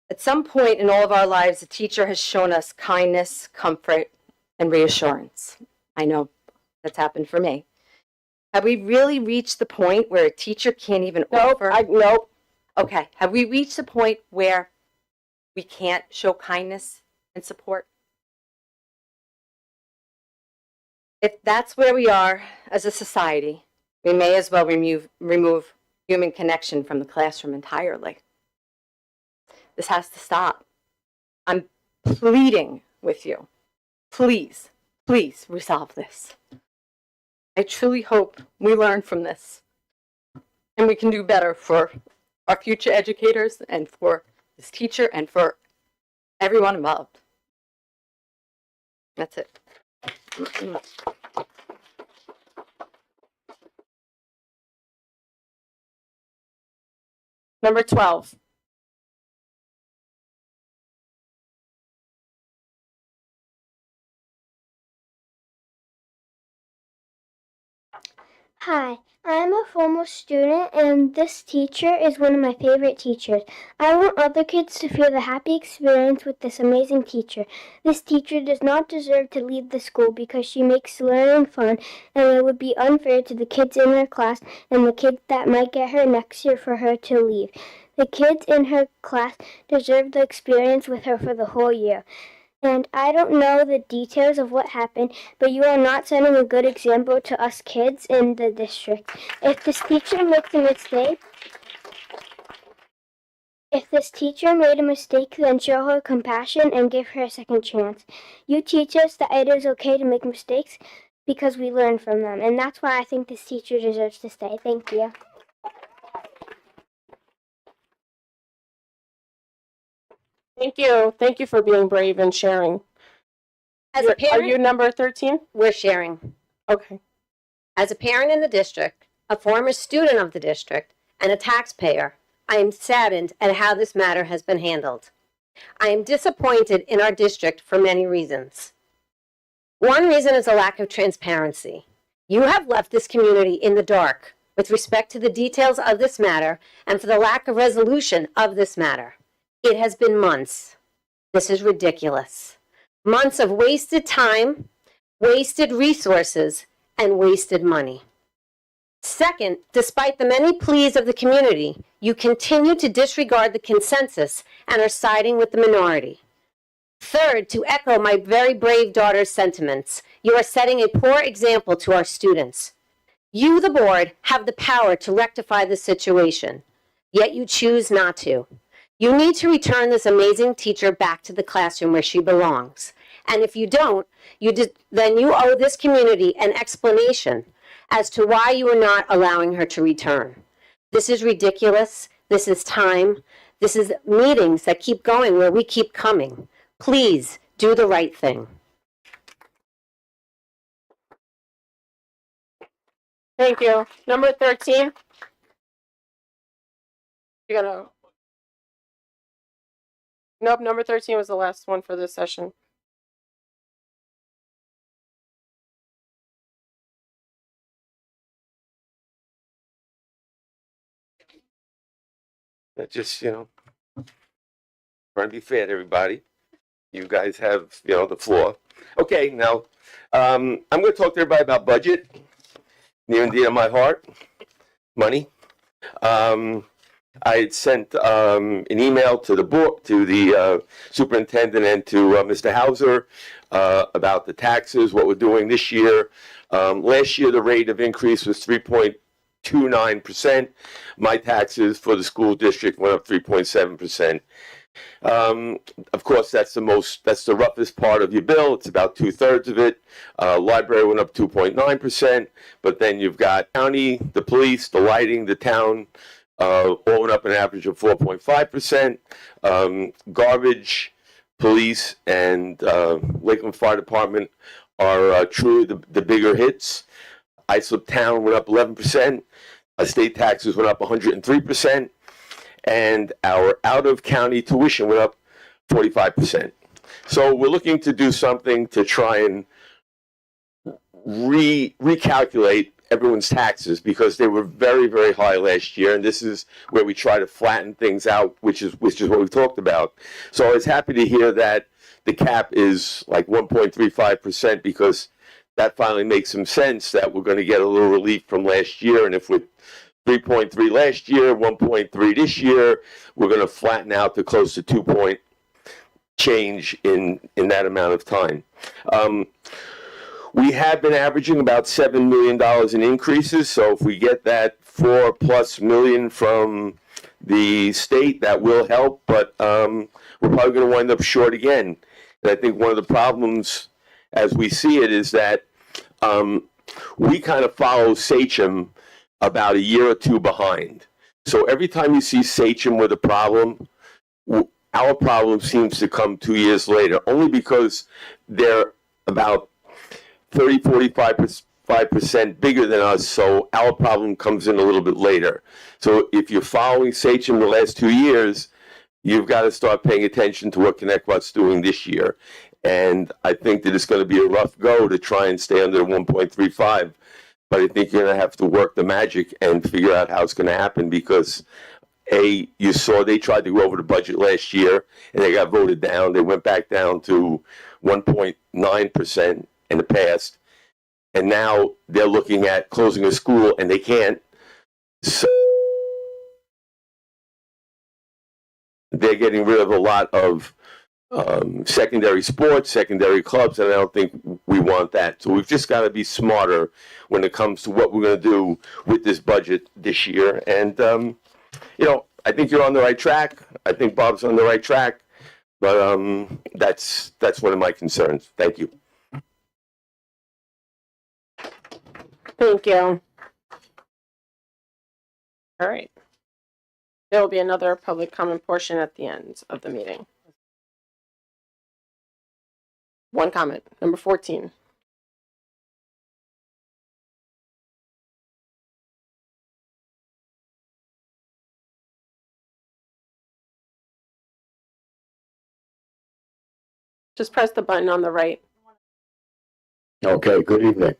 At some point in all of our lives, a teacher has shown us kindness, comfort, and reassurance. I know that's happened for me. Have we really reached the point where a teacher can't even offer? Nope. Okay. Have we reached the point where we can't show kindness and support? If that's where we are as a society, we may as well remove human connection from the classroom entirely. This has to stop. I'm pleading with you. Please, please resolve this. I truly hope we learn from this and we can do better for our future educators and for this teacher and for everyone involved. That's it. Number 12. Hi, I'm a former student, and this teacher is one of my favorite teachers. I want other kids to feel the happy experience with this amazing teacher. This teacher does not deserve to leave the school because she makes learning fun, and it would be unfair to the kids in her class and the kids that might get her next year for her to leave. The kids in her class deserve the experience with her for the whole year. And I don't know the details of what happened, but you are not setting a good example to us kids in the district. If this teacher makes a mistake, then show her compassion and give her a second chance. You teach us that it is okay to make mistakes because we learn from them, and that's why I think this teacher deserves to stay. Thank you. Thank you. Thank you for being brave and sharing. As a Are parent, you number 13? we're sharing. Okay. As a parent in the district, a former student of the district, and a taxpayer, I am saddened at how this matter has been handled. I am disappointed in our district for many reasons. One reason is a lack of transparency. You have left this community in the dark with respect to the details of this matter and for the lack of resolution of this matter. It has been months. This is ridiculous. Months of wasted time, wasted resources, and wasted money. Second, despite the many pleas of the community, you continue to disregard the consensus and are siding with the minority. Third, to echo my very brave daughter's sentiments, you are setting a poor example to our students. You, the board, have the power to rectify the situation, yet you choose not to. You need to return this amazing teacher back to the classroom where she belongs. And if you don't, then you owe this community an explanation as to why you are not allowing her to return. This is ridiculous. This is time. This is meetings that keep going where we keep coming. Please do the right thing. Thank you. Number 13. You're gonna. Nope, number 13 was the last one for this session. Just, trying to be fair to everybody. You guys have, the floor. Okay, now, I'm going to talk to everybody about budget, near and dear to my heart, money. I had sent an email to the board, to the superintendent and to Mr. Hauser about the taxes, what we're doing this year. Last year, the rate of increase was 3.29%. My taxes for the school district went up 3.7%. Of course, that's the roughest part of your bill. It's about 2/3 of it. Library went up 2.9%, but then you've got county, the police, the lighting, the town, all went up an average of 4.5%. Garbage, police, and Lakeland Fire Department are truly the bigger hits. Islip Town went up 11%. State taxes went up 103%. And our out-of-county tuition went up 45%. So we're looking to do something to try and recalculate everyone's taxes because they were very, very high last year, and this is where we try to flatten things out, which is what we've talked about. So I was happy to hear that the cap is like 1.35% because that finally makes some sense that we're going to get a little relief from last year, and if we're 3.3 last year, 1.3 this year, we're going to flatten out to close to 2 point change in that amount of time. We have been averaging about $7 million in increases, so if we get that $4+ million from the state, that will help, but we're probably going to wind up short again. And I think one of the problems, as we see it, is that we kind of follow Sachem about a year or two behind. So every time you see Sachem with a problem, our problem seems to come 2 years later, only because they're about 45% bigger than us, so our problem comes in a little bit later. So if you're following Sachem the last 2 years, you've got to start paying attention to what Connecticut's doing this year. And I think that it's going to be a rough go to try and stay under 1.35. But I think you're going to have to work the magic and figure out how it's going to happen because, you saw they tried to go over the budget last year and they got voted down. They went back down to 1.9% in the past. And now they're looking at closing a school and they can't. So they're getting rid of a lot of secondary sports, secondary clubs, and I don't think we want that. So we've just got to be smarter when it comes to what we're going to do with this budget this year. And, I think you're on the right track. I think Bob's on the right track. But that's one of my concerns. Thank you. Thank you. All right. There will be another public comment portion at the end of the meeting. One comment, number 14. Just press the button on the right. Okay, good evening.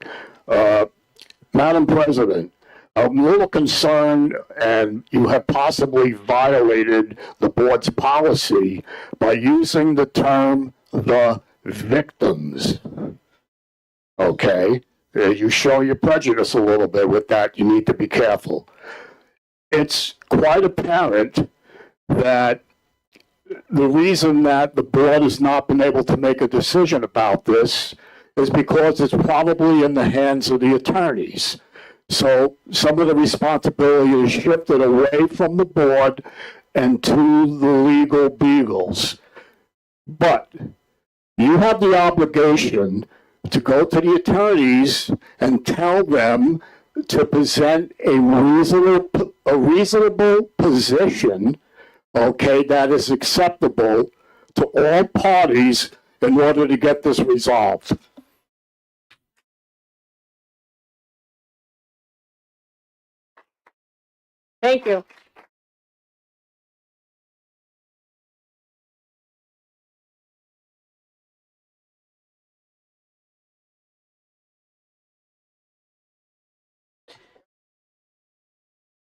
Madam President, I'm a little concerned, and you have possibly violated the board's policy by using the term "the victims." Okay? You show your prejudice a little bit with that. You need to be careful. It's quite apparent that the reason that the board has not been able to make a decision about this is because it's probably in the hands of the attorneys. So some of the responsibility is shifted away from the board and to the legal beagles. But you have the obligation to go to the attorneys and tell them to present a reasonable position, okay, that is acceptable to all parties in order to get this resolved. Thank you.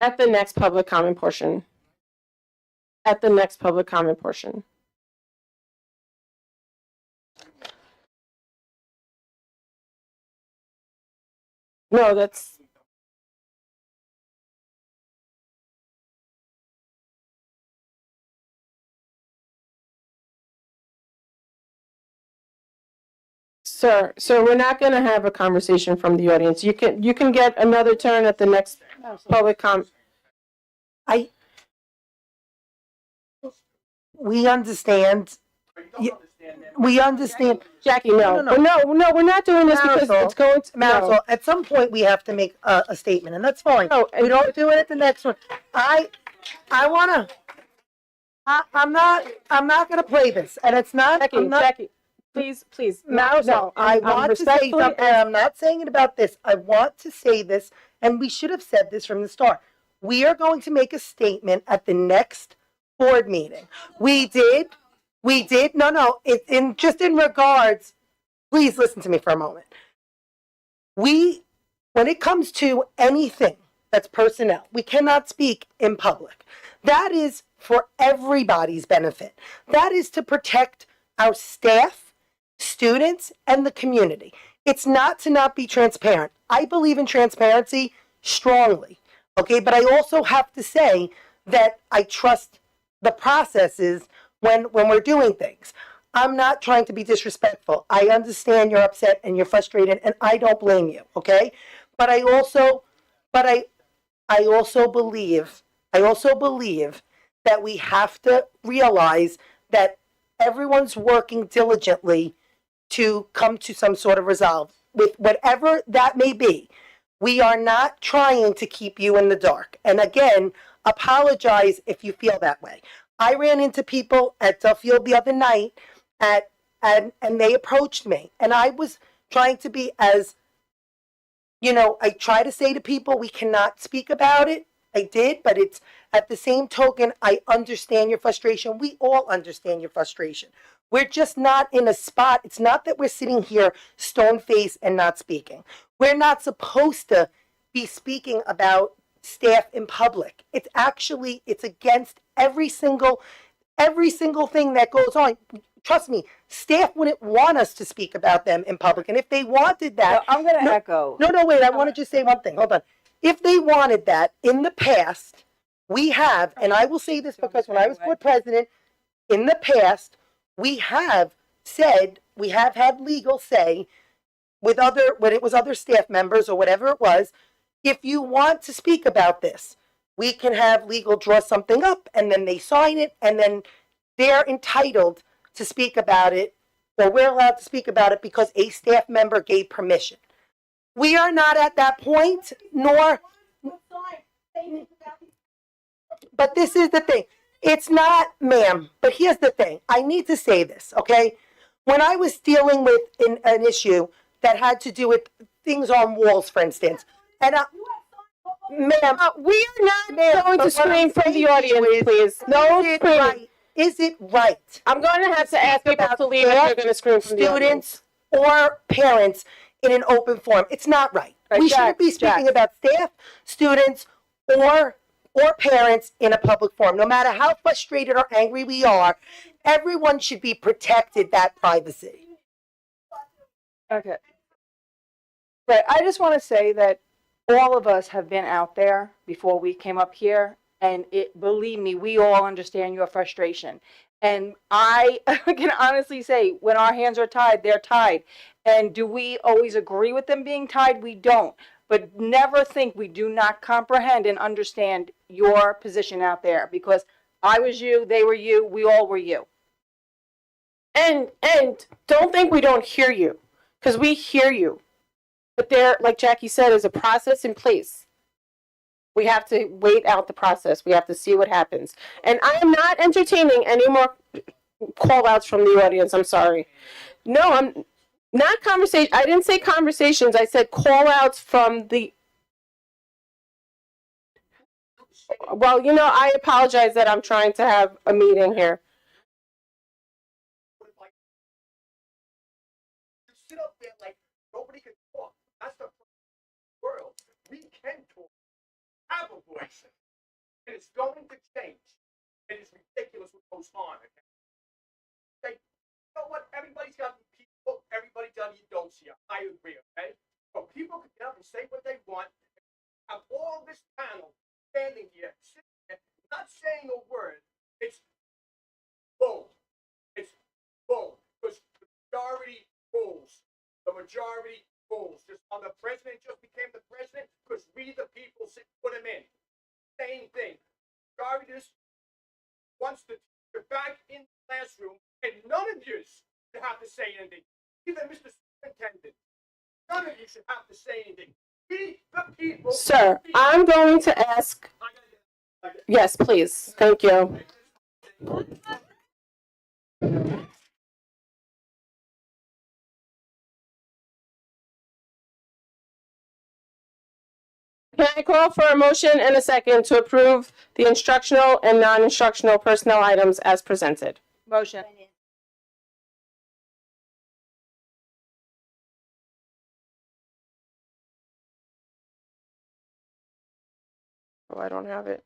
At the next public comment portion. At the next public comment portion. No, that's. Sir, we're not going to have a conversation from the audience. You can get another turn at the next public comment. We understand. We understand. Jackie, no, we're not doing this because it's going to. Marisol, No. at some point we have to make a statement, and that's fine. We don't do it at the next one. I'm not gonna play this, and it's not. Jackie, please. Marisol, No, I want to say respectfully something, and I'm not saying it about this. I want to say this, and we should have said this from the start. We are going to make a statement at the next board meeting. We did. No, just in regards, please listen to me for a moment. When it comes to anything that's personnel, we cannot speak in public. That is for everybody's benefit. That is to protect our staff, students, and the community. It's not to not be transparent. I believe in transparency strongly, okay? But I also have to say that I trust the processes when we're doing things. I'm not trying to be disrespectful. I understand you're upset and you're frustrated, and I don't blame you, okay? But I also believe that we have to realize that everyone's working diligently to come to some sort of resolve with whatever that may be. We are not trying to keep you in the dark. And again, apologize if you feel that way. I ran into people at Duffield the other night and they approached me, and I was trying to be as, I try to say to people, we cannot speak about it. I did, but it's at the same token, I understand your frustration. We all understand your frustration. We're just not in a spot. It's not that we're sitting here stone-faced and not speaking. We're not supposed to be speaking about staff in public. It's against every single thing that goes on. Trust me, staff wouldn't want us to speak about them in public. And if they wanted that, I'm going to echo. No, wait. I want to just say one thing. Hold on. If they wanted that in the past, We have, and I will say this because when I was board president, in the past, we have said, we have had legal say with when it was other staff members or whatever it was, if you want to speak about this, we can have legal draw something up and then they sign it and then they're entitled to speak about it, or we're allowed to speak about it because a staff member gave permission. We are not at that point, nor, but this is the thing. It's not, ma'am, but here's the thing. I need to say this, okay? When I was dealing with an issue that had to do with things on walls, for instance, and ma'am, We are not going to scream from the audience, please. No screaming. Is it right? I'm going to have to ask people to leave if you're going to scream from the audience. Students or parents in an open forum. It's not right. We shouldn't be speaking about staff, students, or parents in a public forum. No matter how frustrated or angry we are, everyone should be protected that privacy. Okay. Right, I just want to say that all of us have been out there before we came up here, and believe me, we all understand your frustration. And I can honestly say, when our hands are tied, they're tied. And do we always agree with them being tied? We don't. But never think we do not comprehend and understand your position out there, because I was you, they were you, we all were you. And don't think we don't hear you, because we hear you. But there, like Jackie said, is a process in place. We have to wait out the process. We have to see what happens. And I am not entertaining any more call outs from the audience. I'm sorry. No, I'm not conversation. I didn't say conversations. I said call outs from the. Well, I apologize that I'm trying to have a meeting here. You sit up there like nobody can talk. That's the world. We can talk. Have a voice. And it's going to change. It is ridiculous what goes on. Okay? Say, you know what? Everybody's got to be people. Everybody's got to be adults here. I agree, okay? So people can get up and say what they want. Have all this panel standing here, sitting there, not saying a word. It's bull. It's bull. Because the majority rules. The majority rules. Just the president just became the president because we the people put him in. Same thing. Majority just wants the teacher back in the classroom, and none of you should have to say anything. Even Mr. Superintendent. None of you should have to say anything. We the people. Sir, I'm going to ask. Yes, please. Thank you. Can I call for a motion and a second to approve the instructional and non-instructional personnel items as presented? Motion. Oh, I don't have it.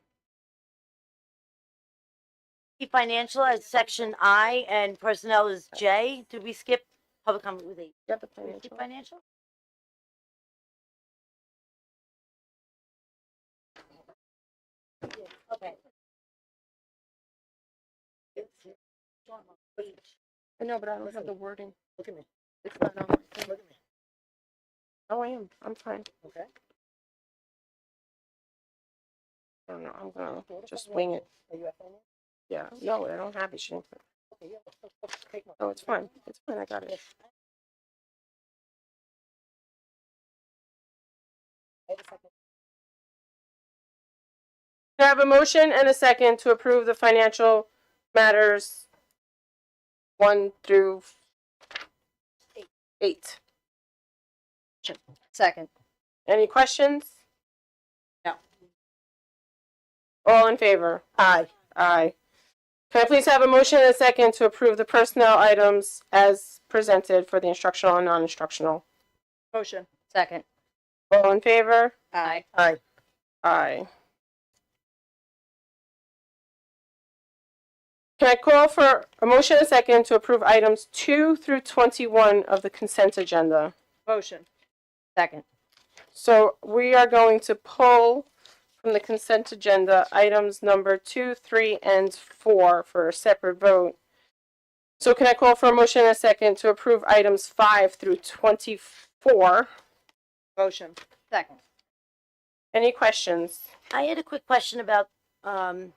Financial as section I and personnel is J. Did we skip public comment with H? Yeah, the Did we skip financial. financial? Okay. I know, but I don't have the wording. Look at me. It's not on my thing. Look at me. Oh, I am. I'm fine. Okay. I don't know. I'm gonna just wing it. Are you at finance? Yeah. No, I don't have it. She didn't put- Okay, yeah. Take one. Oh, it's fine. It's fine. I got it. I have a motion and a second to approve the financial matters 1 through 8. Second. Any questions? No. All in favor? Aye. Aye. Can I please have a motion and a second to approve the personnel items as presented for the instructional and non-instructional? Motion. Second. All in favor? Aye. Aye. Aye. Can I call for a motion and a second to approve items 2 through 21 of the consent agenda? Motion. Second. So we are going to pull from the consent agenda, items number 2, 3, and 4 for a separate vote. So can I call for a motion and a second to approve items 5 through 24? Motion. Second. Any questions? I had a quick question about the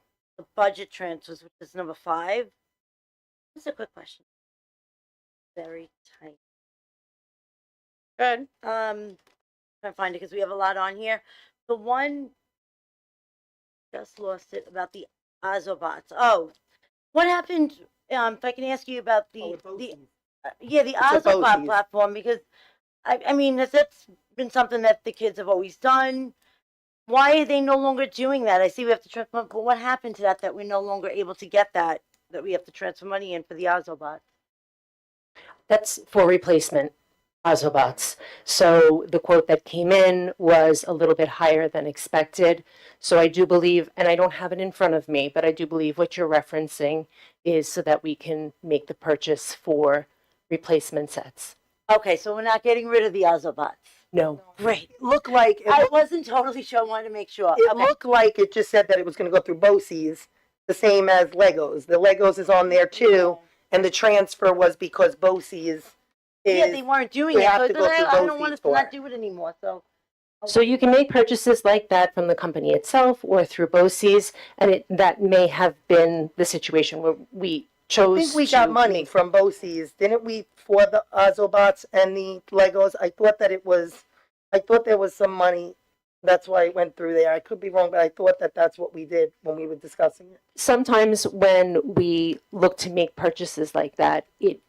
budget transfers, which is number 5. Just a quick question. Very tight. Good. Trying to find it because we have a lot on here. The one, just lost it, about the Ozobots. Oh, what happened? If I can ask you about the the It's a Ozobot BOCES. platform, because I mean, that's been something that the kids have always done. Why are they no longer doing that? I see we have to transfer, but what happened to that we're no longer able to get that we have to transfer money in for the Ozobot? That's for replacement Ozobots. So the quote that came in was a little bit higher than expected. So I do believe, and I don't have it in front of me, but I do believe what you're referencing is so that we can make the purchase for replacement sets. Okay, so we're not getting rid of the Ozobots. No. Great. Looked like I wasn't totally sure. I wanted to make sure. It Okay. looked like it just said that it was going to go through BOCES, the same as Legos. The Legos is on there too, and the transfer was because BOCES is. Yeah, they weren't doing we it, have so to go through I don't BOCES want us to for not it. do it anymore. So So you can make purchases like that from the company itself or through BOCES, and that may have been the situation where we chose I think we to got money make- from BOCES, didn't we, for the Ozobots and the Legos? I thought there was some money. That's why it went through there. I could be wrong, but I thought that that's what we did when we were discussing it. Sometimes when we look to make purchases like that, it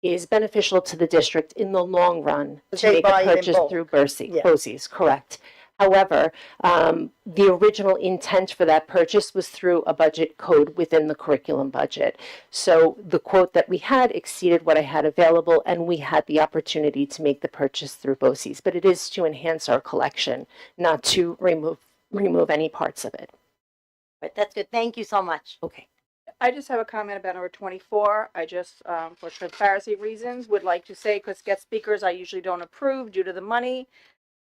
is beneficial to the district in the long run But to they make buy a it in purchase bulk. through Yeah. BOCES, correct. However, the original intent for that purchase was through a budget code within the curriculum budget. So the quote that we had exceeded what I had available, and we had the opportunity to make the purchase through BOCES. But it is to enhance our collection, not to remove any parts of it. Right, that's good. Thank you so much. Okay. I just have a comment about number 24. I just, for transparency reasons, would like to say, because guest speakers I usually don't approve due to the money.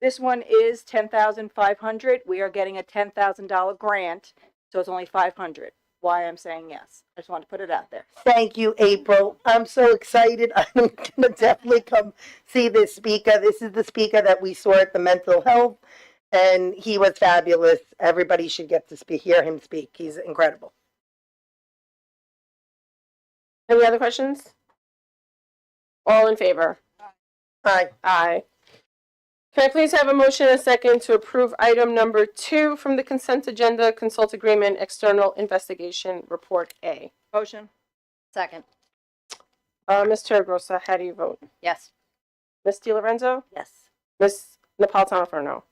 This one is $10,500. We are getting a $10,000 grant, so it's only 500. Why I'm saying yes. I just want to put it out there. Thank you, April. I'm so excited. I'm gonna definitely come see this speaker. This is the speaker that we saw at the mental health, and he was fabulous. Everybody should get to hear him speak. He's incredible. Any other questions? All in favor? Aye. Aye. Can I please have a motion and a second to approve item number 2 from the consent agenda, consult agreement, external investigation report A? Motion. Second. Ms. Tergrosa, how do you vote? Yes. Ms. DiLorenzo? Yes. Ms. Napolitano Ferno?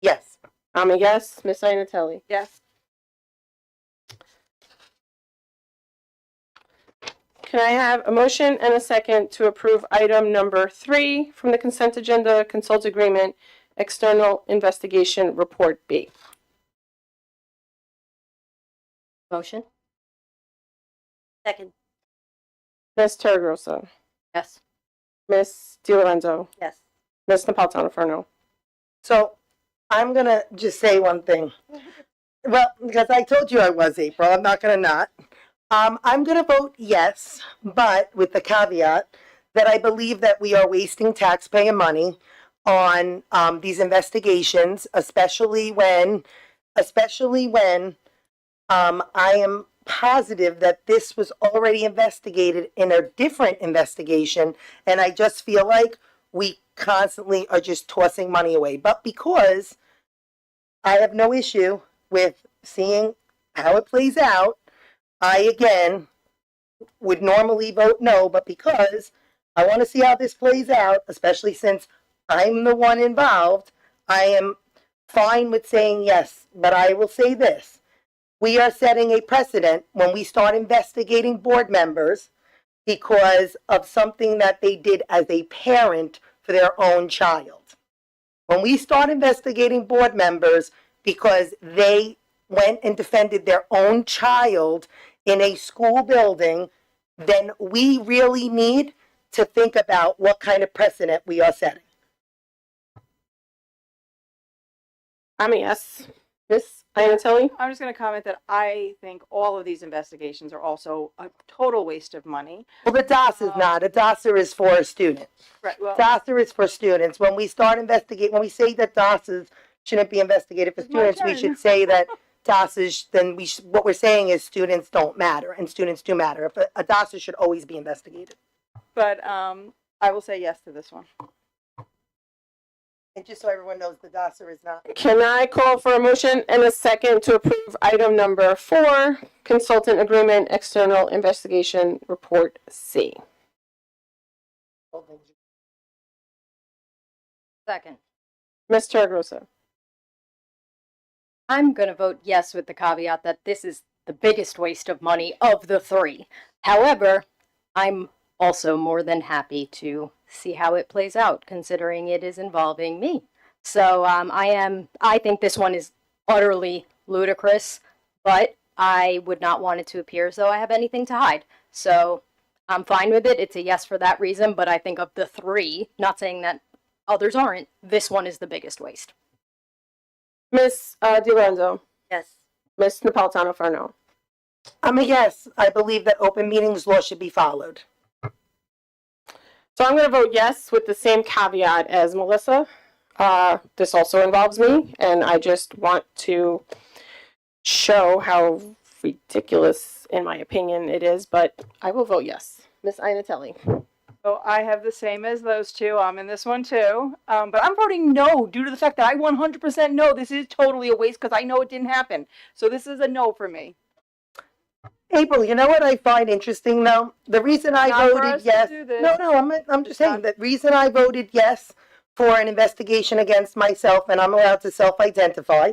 Yes. I'm a yes. Ms. Iannatelli? Yes. Can I have a motion and a second to approve item number 3 from the consent agenda, consult agreement, external investigation report B? Motion? Second. Ms. Tergrosa? Yes. Ms. DiLorenzo? Yes. Ms. Napolitano Ferno? So I'm gonna just say one thing. Well, because I told you I was, April. I'm not gonna not. I'm gonna vote yes, but with the caveat that I believe that we are wasting taxpayer money on these investigations, especially when I am positive that this was already investigated in a different investigation, and I just feel like we constantly are just tossing money away. But because I have no issue with seeing how it plays out, I again would normally vote no, but because I want to see how this plays out, especially since I'm the one involved, I am fine with saying yes. But I will say this. We are setting a precedent when we start investigating board members because of something that they did as a parent for their own child. When we start investigating board members because they went and defended their own child in a school building, then we really need to think about what kind of precedent we are setting. I'm a yes. Miss Iannatelli? I'm just gonna comment that I think all of these investigations are also a total waste of money. Well, the DAS is not. A DASer is for a student. Right, well, DASer is for students. When we start investigate, when we say that DASers shouldn't be investigated for It's my students, we turn. should say that DASers, then what we're saying is students don't matter and students do matter. If a DASer should always be investigated. but, I will say yes to this one. And just so everyone knows, the DASer is not. Can I call for a motion and a second to approve item number 4, consultant agreement, external investigation report C? Second. Ms. Torregrossa? I'm going to vote yes with the caveat that this is the biggest waste of money of the 3. However, I'm also more than happy to see how it plays out, considering it is involving me. So I think this one is utterly ludicrous, but I would not want it to appear as though I have anything to hide. So I'm fine with it. It's a yes for that reason, but I think of the 3, not saying that others aren't, this one is the biggest waste. Ms. DiLorenzo? Yes. Ms. Napolitano-Farno? I'm a yes. I believe that open meetings law should be followed. So I'm going to vote yes with the same caveat as Melissa. This also involves me, and I just want to show how ridiculous, in my opinion, it is, but I will vote yes. Ms. Iannatelli? So I have the same as those two. I'm in this one too. But I'm voting no due to the fact that I 100% know this is totally a waste because I know it didn't happen. So this is a no for me. April, you know what I find interesting though? The reason I Not for voted us to yes. do this. No, I'm just saying the reason I voted yes for an investigation against myself, and I'm allowed to self-identify,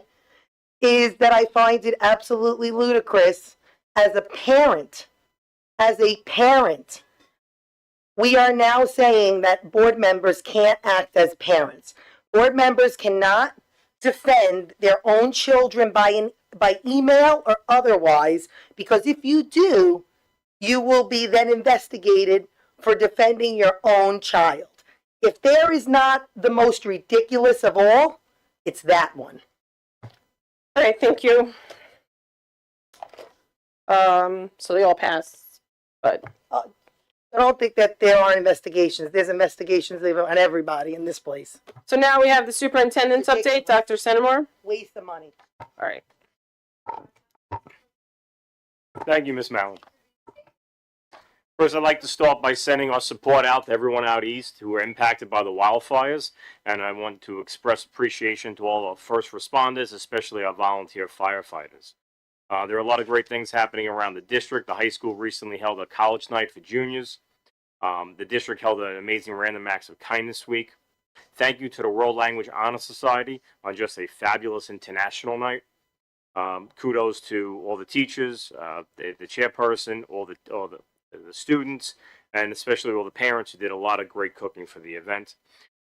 is that I find it absolutely ludicrous as a parent. As a parent, we are now saying that board members can't act as parents. Board members cannot defend their own children by email or otherwise, because if you do, you will be then investigated for defending your own child. If there is not the most ridiculous of all, it's that one. All right, thank you. So they all pass, but I don't think that there are investigations. There's investigations on everybody in this place. so now we have the superintendent's update, Dr. Centimore. Waste of money. All right. Thank you, Ms. Mallon. First, I'd like to start by sending our support out to everyone out east who were impacted by the wildfires, and I want to express appreciation to all our first responders, especially our volunteer firefighters. There are a lot of great things happening around the district. The high school recently held a college night for juniors. The district held an amazing Random Acts of Kindness Week. Thank you to the World Language Honor Society on just a fabulous international night. Kudos to all the teachers, the chairperson, all the students, and especially all the parents who did a lot of great cooking for the event.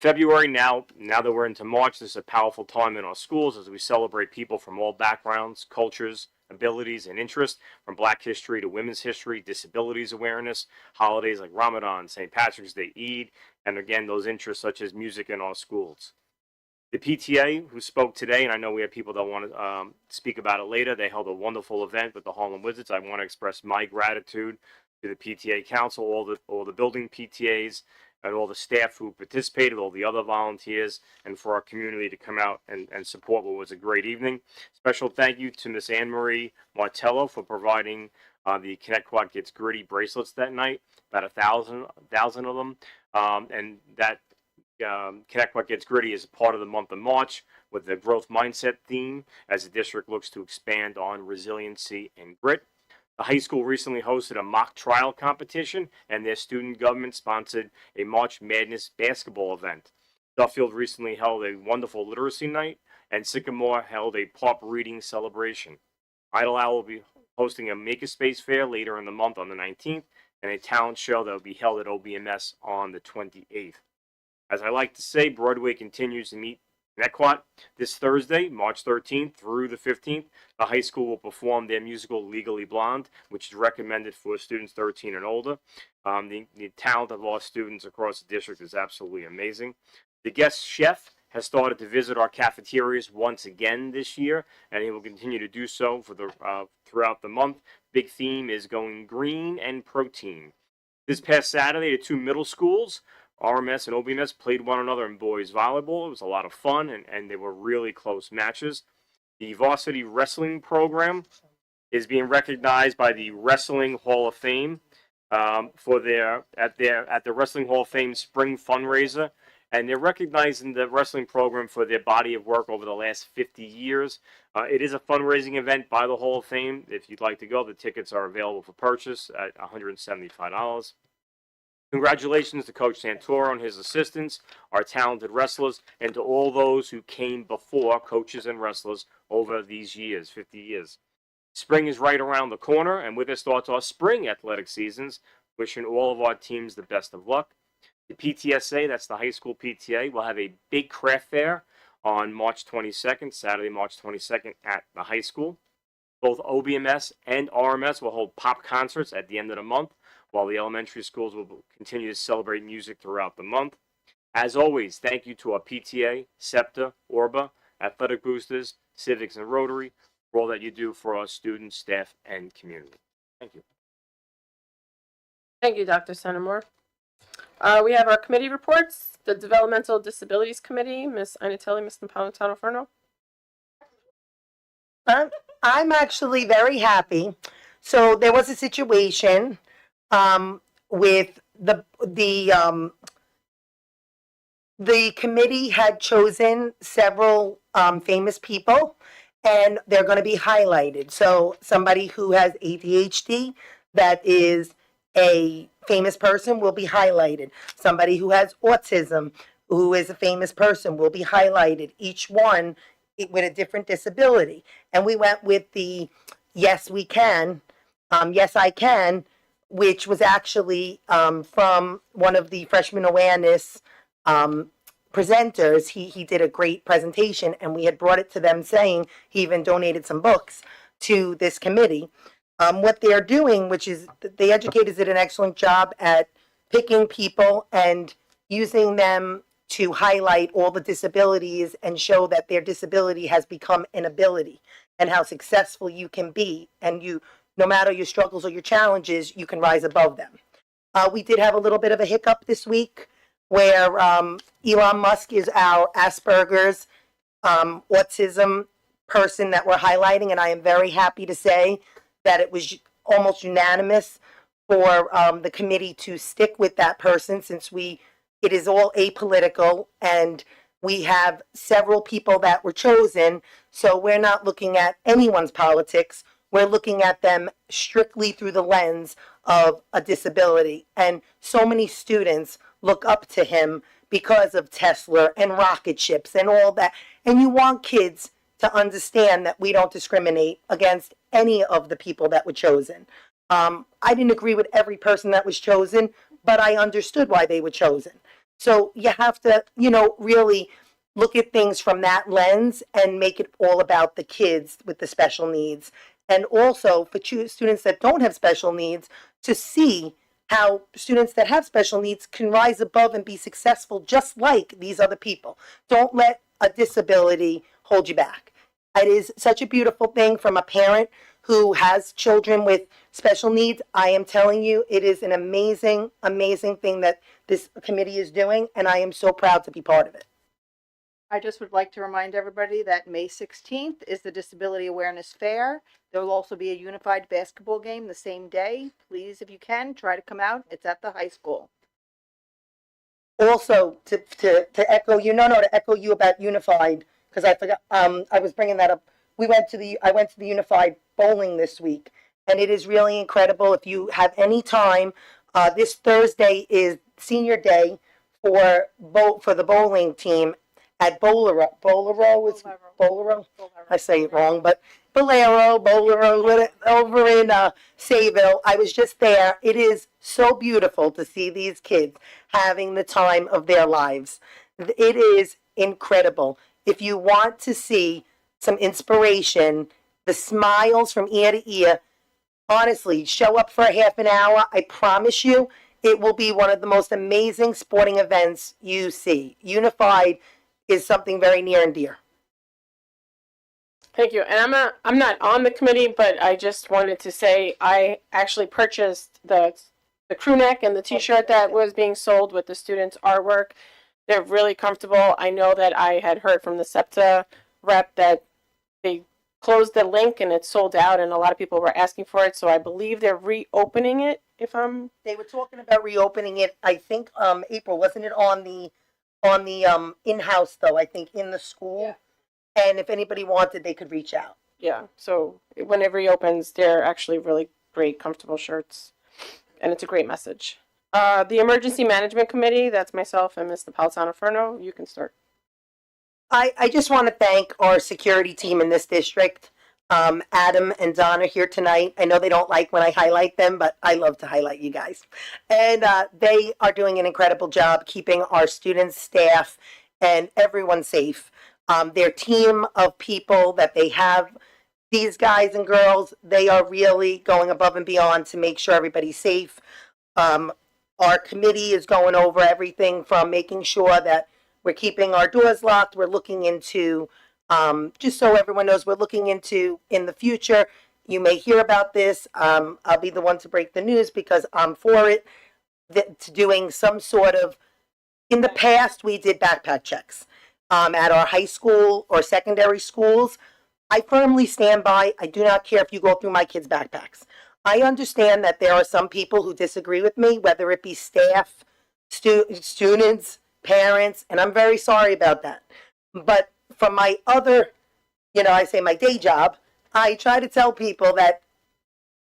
February, now that we're into March, this is a powerful time in our schools as we celebrate people from all backgrounds, cultures, abilities, and interests, from Black history to women's history, disabilities awareness, holidays like Ramadan, St. Patrick's Day, Eid, and again, those interests such as music in our schools. The PTA, who spoke today, and I know we have people that want to speak about it later, they held a wonderful event with the Harlem Wizards. I want to express my gratitude to the PTA Council, all the building PTAs, and all the staff who participated, all the other volunteers, and for our community to come out and support what was a great evening. Special thank you to Miss Anne Marie Martello for providing the Connecticut Gets Gritty bracelets that night, about 1,000 of them, and that Connecticut Gets Gritty is part of the month of March with the growth mindset theme as the district looks to expand on resiliency and grit. The high school recently hosted a mock trial competition, and their student government sponsored a March Madness basketball event. Duffield recently held a wonderful literacy night, and Sycamore held a pop reading celebration. Idle Owl will be hosting a Makerspace Fair later in the month on the 19th, and a talent show that will be held at OBMS on the 28th. As I like to say, Broadway continues to meet Connecticut. This Thursday, March 13th through the 15th, the high school will perform their musical Legally Blonde, which is recommended for students 13 and older. The talent of our students across the district is absolutely amazing. The guest chef has started to visit our cafeterias once again this year, and he will continue to do so for the throughout the month. Big theme is going green and protein. This past Saturday, the two middle schools, RMS and OBMS, played one another in boys volleyball. It was a lot of fun, and they were really close matches. The varsity wrestling program is being recognized by the Wrestling Hall of Fame for at the Wrestling Hall of Fame spring fundraiser, and they're recognizing the wrestling program for their body of work over the last 50 years. It is a fundraising event by the Hall of Fame. If you'd like to go, the tickets are available for purchase at $175. Congratulations to Coach Santoro and his assistants, our talented wrestlers, and to all those who came before, coaches and wrestlers, over these years, 50 years. Spring is right around the corner, and with it starts our spring athletic seasons. Wishing all of our teams the best of luck. The PTSA, that's the high school PTA, will have a big craft fair on March 22nd, Saturday, March 22nd at the high school. Both OBMS and RMS will hold pop concerts at the end of the month, while the elementary schools will continue to celebrate music throughout the month. As always, thank you to our PTA, SEPTA, ORBA, Athletic Boosters, Civics, and Rotary for all that you do for our students, staff, and community. Thank you. Thank you, Dr. Centimore. We have our committee reports. The Developmental Disabilities Committee, Ms. Inatelli, Ms. Napolitano-Ferno. I'm actually very happy. So there was a situation with the committee had chosen several famous people, and they're going to be highlighted. So somebody who has ADHD that is a famous person will be highlighted. Somebody who has autism who is a famous person will be highlighted. Each one with a different disability. And we went with the Yes We Can, Yes I Can, which was actually from one of the freshman awareness presenters. He did a great presentation, and we had brought it to them saying he even donated some books to this committee. What they're doing, which is the educators did an excellent job at picking people and using them to highlight all the disabilities and show that their disability has become an ability and how successful you can be. And you, no matter your struggles or your challenges, you can rise above them. We did have a little bit of a hiccup this week where Elon Musk is our Asperger's autism person that we're highlighting, and I am very happy to say that it was almost unanimous for the committee to stick with that person, since it is all apolitical and we have several people that were chosen. So we're not looking at anyone's politics. We're looking at them strictly through the lens of a disability. And so many students look up to him because of Tesla and rocket ships and all that. And you want kids to understand that we don't discriminate against any of the people that were chosen. I didn't agree with every person that was chosen, but I understood why they were chosen. So you have to, really look at things from that lens and make it all about the kids with the special needs. And also for students that don't have special needs, to see how students that have special needs can rise above and be successful just like these other people. Don't let a disability hold you back. It is such a beautiful thing from a parent who has children with special needs. I am telling you, it is an amazing, amazing thing that this committee is doing, and I am so proud to be part of it. I just would like to remind everybody that May 16th is the Disability Awareness Fair. There will also be a unified basketball game the same day. Please, if you can, try to come out. It's at the high school. Also, to echo you, to echo you about unified, because I forgot, I was bringing that up. I went to the unified bowling this week, and it is really incredible. If you have any time, this Thursday is senior day for the bowling team at Bolero. I say it wrong, but Bolero over in Sayville. I was just there. It is so beautiful to see these kids having the time of their lives. It is incredible. If you want to see some inspiration, the smiles from ear to ear, honestly, show up for a half an hour. I promise you, it will be one of the most amazing sporting events you see. Unified is something very near and dear. Thank you. And I'm not on the committee, but I just wanted to say I actually purchased the crew neck and the t-shirt that was being sold with the students' artwork. They're really comfortable. I know that I had heard from the SEPTA rep that they closed the link and it's sold out and a lot of people were asking for it. So I believe they're reopening it They were talking about reopening it, I think, April, wasn't it on the in-house though, I think in the school? And if anybody wanted, they could reach out. Yeah, so when it reopens, they're actually really great, comfortable shirts, and it's a great message. The Emergency Management Committee, that's myself and Ms. Napolitano Ferno. You can start. I just want to thank our security team in this district. Adam and Donna here tonight. I know they don't like when I highlight them, but I love to highlight you guys. And they are doing an incredible job keeping our students, staff, and everyone safe. Their team of people that they have, these guys and girls, they are really going above and beyond to make sure everybody's safe. Our committee is going over everything from making sure that we're keeping our doors locked. We're looking into, just so everyone knows, we're looking into in the future. You may hear about this. I'll be the one to break the news because I'm for it. To doing some sort of, in the past, we did backpack checks. At our high school or secondary schools, I firmly stand by. I do not care if you go through my kids' backpacks. I understand that there are some people who disagree with me, whether it be staff, students, parents, and I'm very sorry about that. But from my other, I say my day job, I try to tell people that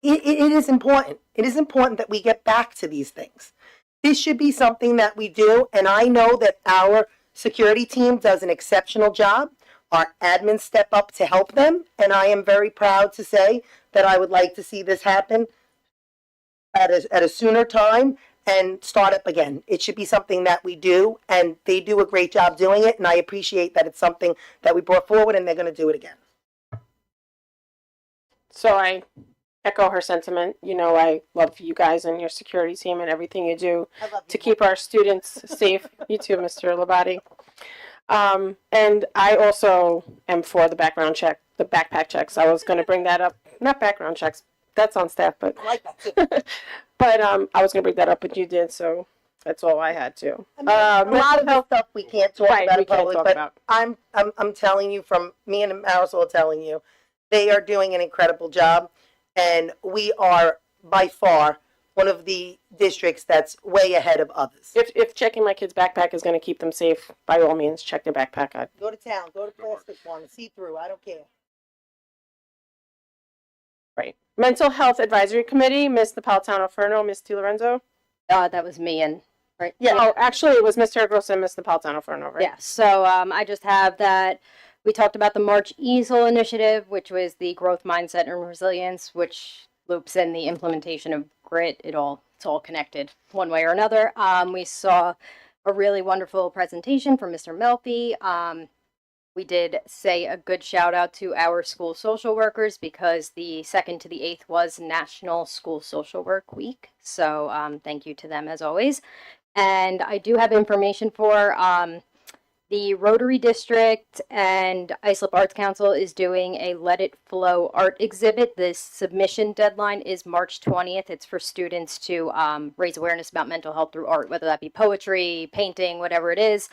it is important. It is important that we get back to these things. This should be something that we do, and I know that our security team does an exceptional job. Our admins step up to help them, and I am very proud to say that I would like to see this happen at a sooner time and start up again. It should be something that we do, and they do a great job doing it, and I appreciate that it's something that we brought forward, and they're going to do it again. So I echo her sentiment. I love you guys and your security team and everything you do to keep our students safe. You too, Mr. Labate. And I also am for the background check, the backpack checks. I was going to bring that up. Not background checks. That's on staff, but I like that too. but I was going to bring that up, but you did, so that's all I had to. A lot of the stuff we can't talk about we in public, can't talk but about. I'm telling you, from me and Marisol are telling you, they are doing an incredible job, and we are by far one of the districts that's way ahead of others. If checking my kid's backpack is going to keep them safe, by all means, check their backpack. Go to town, go to plastic one, see through. I don't care. Right. Mental Health Advisory Committee, Ms. Napolitano Ferno, Ms. DiLorenzo. That was me and right. Yeah. Oh, actually, it was Mr. Gross and Ms. Napolitano Ferno, right? Yeah. So I just have that. We talked about the March Easel initiative, which was the growth mindset and resilience, which loops in the implementation of GRIT. It's all connected one way or another. We saw a really wonderful presentation from Mr. Melfi. We did say a good shout out to our school social workers because the 2nd to the 8th was National School Social Work Week. So thank you to them as always. And I do have information for the Rotary District and Islip Arts Council is doing a Let It Flow art exhibit. The submission deadline is March 20th. It's for students to raise awareness about mental health through art, whether that be poetry, painting, whatever it is.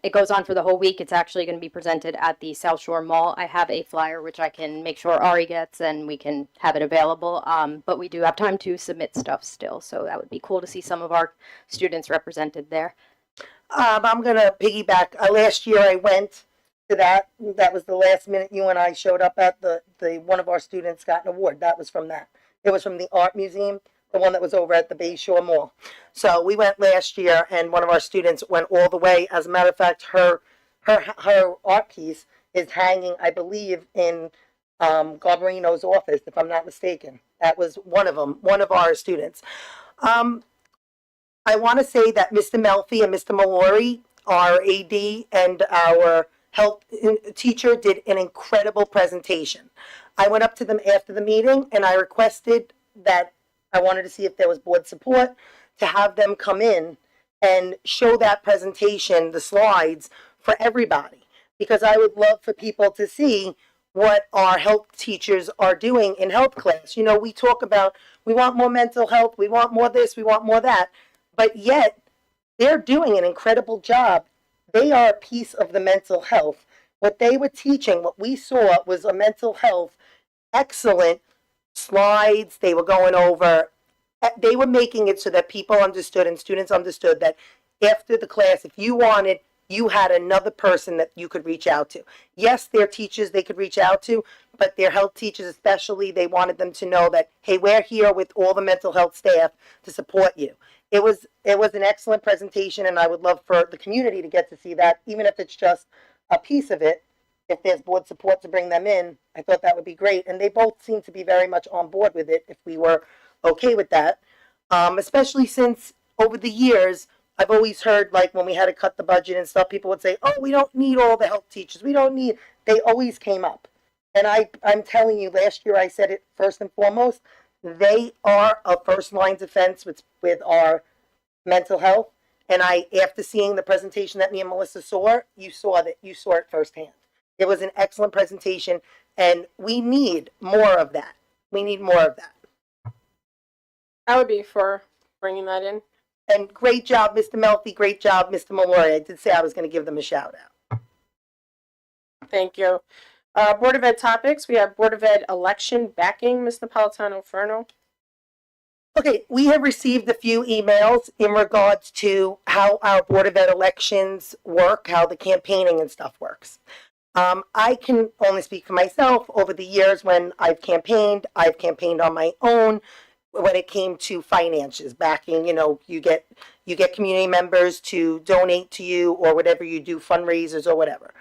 It goes on for the whole week. It's actually going to be presented at the South Shore Mall. I have a flyer which I can make sure Ari gets and we can have it available. But we do have time to submit stuff still. So that would be cool to see some of our students represented there. I'm going to piggyback. Last year I went to that. That was the last minute you and I showed up at the one of our students got an award. That was from that. It was from the art museum, the one that was over at the Bay Shore Mall. So we went last year and one of our students went all the way. As a matter of fact, her art piece is hanging, I believe, in Garbarino's office, if I'm not mistaken. That was one of them, one of our students. I want to say that Mr. Melfi and Mr. Mallory, our AD and our health teacher, did an incredible presentation. I went up to them after the meeting and I requested that I wanted to see if there was board support to have them come in and show that presentation, the slides, for everybody, because I would love for people to see what our health teachers are doing in health class. You know, we talk about, we want more mental health, we want more this, we want more that, but yet they're doing an incredible job. They are a piece of the mental health. What they were teaching, what we saw was a mental health, excellent slides. They were going over, they were making it so that people understood and students understood that after the class, if you wanted, you had another person that you could reach out to. Yes, their teachers they could reach out to, but their health teachers especially, they wanted them to know that, hey, we're here with all the mental health staff to support you. It was an excellent presentation, and I would love for the community to get to see that, even if it's just a piece of it. If there's board support to bring them in, I thought that would be great. And they both seem to be very much on board with it if we were okay with that. Especially since over the years, I've always heard, like, when we had to cut the budget and stuff, people would say, oh, we don't need all the health teachers. We don't need, they always came up. And I'm telling you, last year I said it first and foremost, they are a first line defense with our mental health. And after seeing the presentation that me and Melissa saw, you saw it firsthand. It was an excellent presentation, and we need more of that. We need more of that. I would be for bringing that in. And great job, Mr. Melfi. Great job, Mr. Malloy. I did say I was going to give them a shout out. Thank you. Board of Ed topics. We have Board of Ed election backing. Ms. Napolitano-Ferno. Okay, we have received a few emails in regards to how our Board of Ed elections work, how the campaigning and stuff works. I can only speak for myself. Over the years when I've campaigned on my own. When it came to finances, backing, you know, you get community members to donate to you or whatever you do, fundraisers or whatever.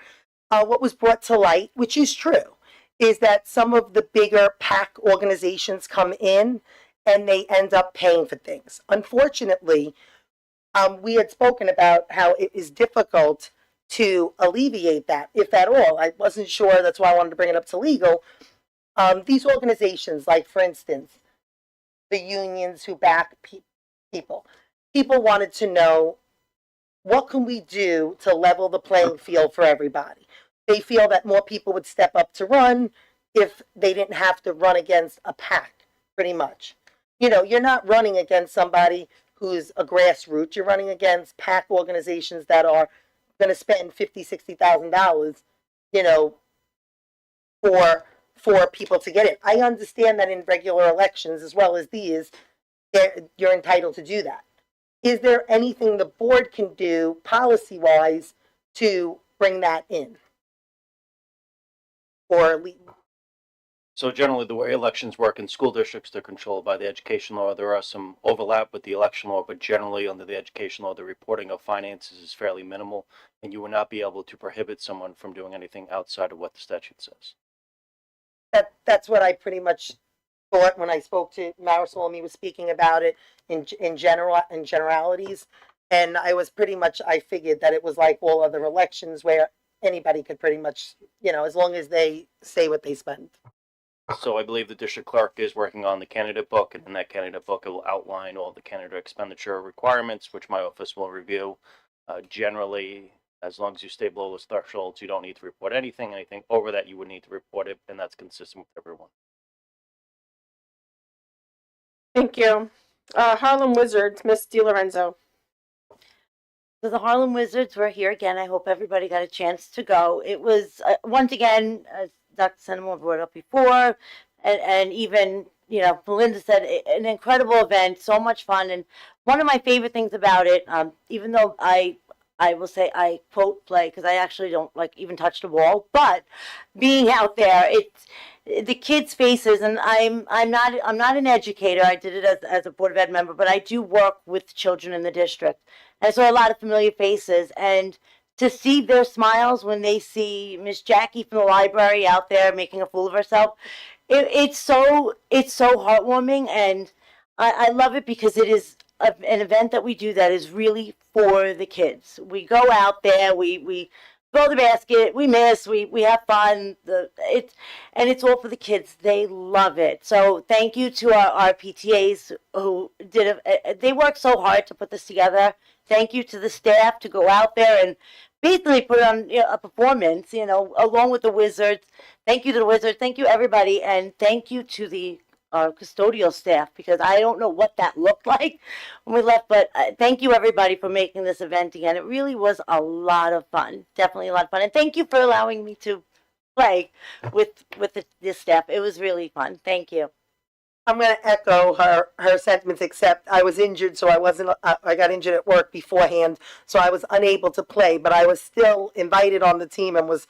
What was brought to light, which is true, is that some of the bigger PAC organizations come in and they end up paying for things. Unfortunately, we had spoken about how it is difficult to alleviate that, if at all. I wasn't sure, that's why I wanted to bring it up to legal. These organizations, like for instance, the unions who back people wanted to know, what can we do to level the playing field for everybody? They feel that more people would step up to run if they didn't have to run against a PAC, pretty much. You know, you're not running against somebody who's a grassroots. You're running against PAC organizations that are going to spend $50,000, $60,000, you know, for people to get it. I understand that in regular elections as well as these, you're entitled to do that. Is there anything the board can do policy-wise to bring that in? So generally, the way elections work in school districts, they're controlled by the education law. There are some overlap with the election law, but generally under the education law, the reporting of finances is fairly minimal, and you will not be able to prohibit someone from doing anything outside of what the statute says. That's what I pretty much thought when I spoke to Marisol and he was speaking about it in generalities. And I was pretty much, I figured that it was like all other elections where anybody could pretty much, you know, as long as they say what they spend. So I believe the district clerk is working on the candidate book, and in that candidate book, it will outline all the candidate expenditure requirements, which my office will review. Generally, as long as you stay below those thresholds, you don't need to report anything. Anything over that, you would need to report it, and that's consistent with everyone. Thank you. Harlem Wizards, Miss DiLorenzo. So the Harlem Wizards were here again. I hope everybody got a chance to go. It was, once again, as Dr. Senimore brought up before, and even, you know, Belinda said, an incredible event, so much fun. And one of my favorite things about it, even though I will say I quote play because I actually don't like even touch the ball, but being out there, it's the kids' faces, and I'm not an educator. I did it as a Board of Ed member, but I do work with children in the district. And I saw a lot of familiar faces, and to see their smiles when they see Miss Jackie from the library out there making a fool of herself, it's so heartwarming, and I love it because it is an event that we do that is really for the kids. We go out there, we throw the basket, we miss, we have fun. It's all for the kids. They love it. So thank you to our PTAs who they worked so hard to put this together. Thank you to the staff to go out there and basically put on a performance, along with the Wizards. Thank you to the Wizards. Thank you, everybody. And thank you to the custodial staff, because I don't know what that looked like when we left, but thank you, everybody, for making this event again. It really was a lot of fun. Definitely a lot of fun. And thank you for allowing me to play with the staff. It was really fun. Thank you. I'm going to echo her sentiments, except I was injured, so I got injured at work beforehand, so I was unable to play, but I was still invited on the team and was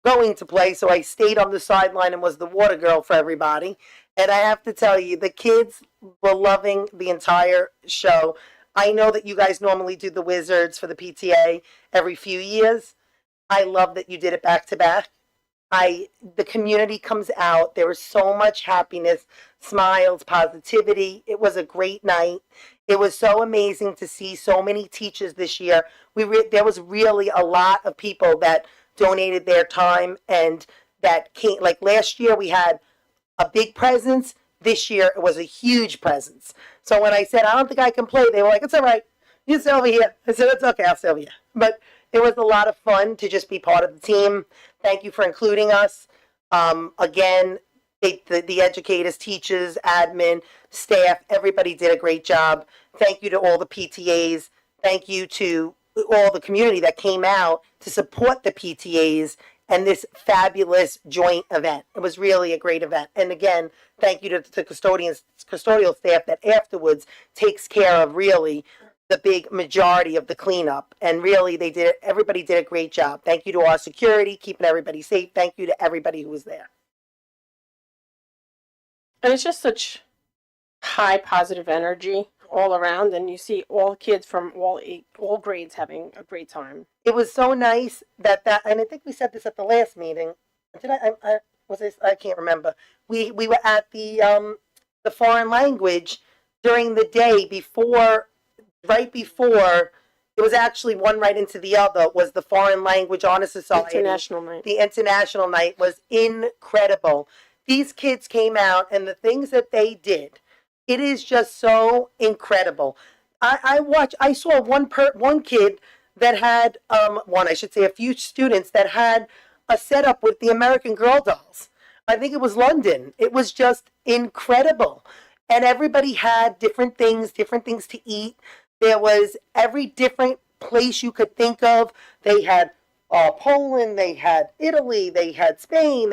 going to play, so I stayed on the sideline and was the water girl for everybody. And I have to tell you, the kids were loving the entire show. I know that you guys normally do the Wizards for the PTA every few years. I love that you did it back to back. The community comes out. There was so much happiness, smiles, positivity. It was a great night. It was so amazing to see so many teachers this year. There was really a lot of people that donated their time and that came. Like last year, we had a big presence. This year, it was a huge presence. So when I said, I don't think I can play, they were like, it's all right. You sit over here. I said, it's okay. I'll sit over here. But it was a lot of fun to just be part of the team. Thank you for including us. Again, the educators, teachers, admin, staff, everybody did a great job. Thank you to all the PTAs. Thank you to all the community that came out to support the PTAs and this fabulous joint event. It was really a great event. And again, thank you to the custodial staff that afterwards takes care of really the big majority of the cleanup. And really, everybody did a great job. Thank you to our security, keeping everybody safe. Thank you to everybody who was there. And it's just such high positive energy all around, and you see all kids from all grades having a great time. It was so nice that and I think we said this at the last meeting. Did I can't remember. We were at the foreign language during the day before. Right before, it was actually one right into the other, was the Foreign Language Honor Society. International night. The International Night was incredible. These kids came out, and the things that they did, it is just so incredible. I saw one kid that had, a few students that had a setup with the American Girl dolls. I think it was London. It was just incredible. And everybody had different things to eat. There was every different place you could think of. They had Poland, they had Italy, they had Spain.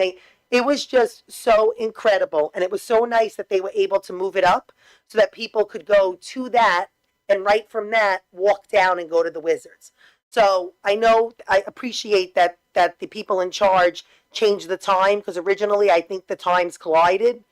It was just so incredible. And it was so nice that they were able to move it up so that people could go to that and right from that walk down and go to the Wizards. So I appreciate that the people in charge changed the time, because originally I think the times collided.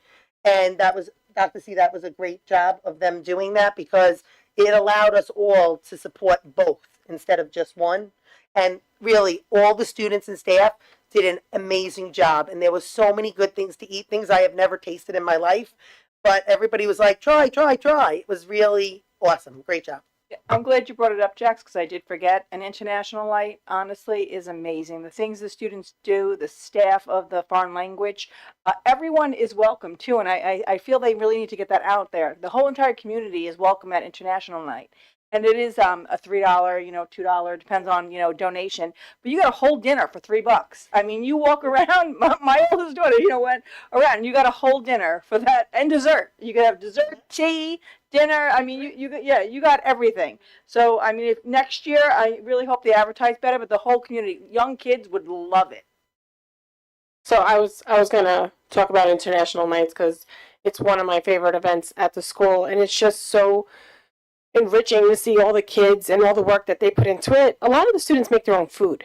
And that was a great job of them doing that, because it allowed us all to support both instead of just one. And really, all the students and staff did an amazing job. And there was so many good things to eat, things I have never tasted in my life. But everybody was like, try. It was really awesome. Great job. I'm glad you brought it up, Jax, because I did forget. An international night, honestly, is amazing. The things the students do, the staff of the foreign language, everyone is welcome too. And I feel they really need to get that out there. The whole entire community is welcome at international night. And it is a $3, $2, depends on, donation. But you got a whole dinner for $3. I mean, you walk around, my oldest daughter, went around, you got a whole dinner for that, and dessert. You could have dessert, tea, dinner. I mean, you got everything. So, I mean, if next year, I really hope they advertise better, but the whole community, young kids would love it. So I was gonna talk about international nights because it's one of my favorite events at the school, and it's just so enriching to see all the kids and all the work that they put into it. A lot of the students make their own food